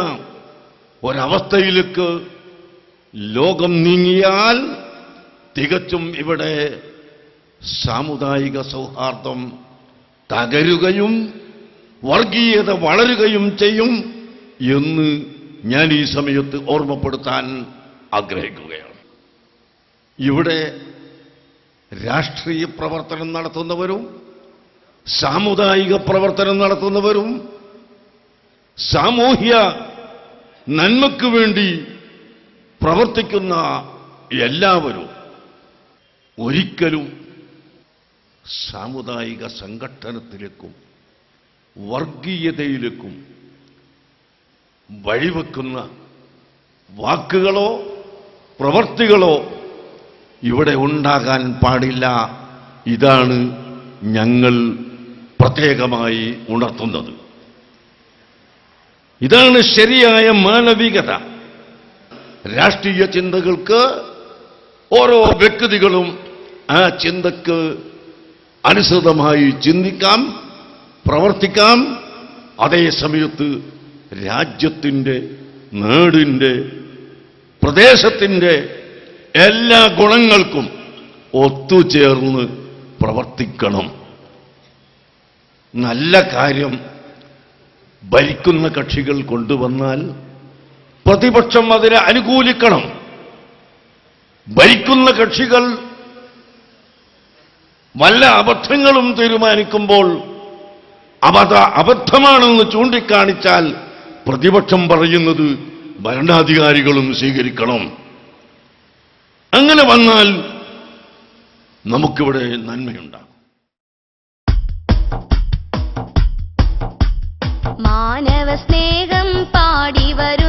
ഒരവസ്ഥയിലേക്ക് ലോകം നീങ്ങിയാൽ തികച്ചും ഇവിടെ സാമുദായിക സൗഹാർദ്ദം തകരുകയും വർഗീയത വളരുകയും ചെയ്യും എന്ന് ഞാൻ ഈ സമയത്ത് ഓർമ്മപ്പെടുത്താൻ ആഗ്രഹിക്കുകയാണ്. ഇവിടെ രാഷ്ട്രീയ പ്രവർത്തനം നടത്തുന്നവരും സാമുദായിക പ്രവർത്തനം നടത്തുന്നവരും സാമൂഹ്യ നന്മയ്ക്ക് വേണ്ടി പ്രവർത്തിക്കുന്ന എല്ലാവരും ഒരിക്കലും സാമുദായിക സംഘട്ടനത്തിലേക്കും വർഗീയതയിലേക്കും വഴിവെക്കുന്ന വാക്കുകളോ പ്രവർത്തികളോ ഇവിടെ ഉണ്ടാകാൻ പാടില്ല. ഇതാണ് ഞങ്ങൾ പ്രത്യേകമായി ഉണർത്തുന്നത്. ഇതാണ് ശരിയായ മാനവികത. രാഷ്ട്രീയ ചിന്തകൾക്ക് ഓരോ വ്യക്തികളും ആ ചിന്തക്ക് അനുസൃതമായി ചിന്തിക്കാം, പ്രവർത്തിക്കാം. അതേ സമയത്ത് രാജ്യത്തിൻ്റെ, നാടിൻ്റെ, പ്രദേശത്തിൻ്റെ എല്ലാ ഗുണങ്ങൾക്കും ഒത്തുചേർന്ന് പ്രവർത്തിക്കണം. നല്ല കാര്യം ഭരിക്കുന്ന കക്ഷികൾ കൊണ്ടുവന്നാൽ പ്രതിപക്ഷം അതിനെ അനുകൂലിക്കണം. ഭരിക്കുന്ന കക്ഷികൾ വല്ല അബദ്ധങ്ങളും തീരുമാനിക്കുമ്പോൾ അബദ്ധമാണെന്ന് ചൂണ്ടിക്കാണിച്ചാൽ പ്രതിപക്ഷം പറയുന്നത് ഭരണാധികാരികളും സ്വീകരിക്കണം. അങ്ങനെ വന്നാൽ നമുക്കിവിടെ നന്മയുണ്ടാകും.
മാനവ സ്നേഹം പാടി വരും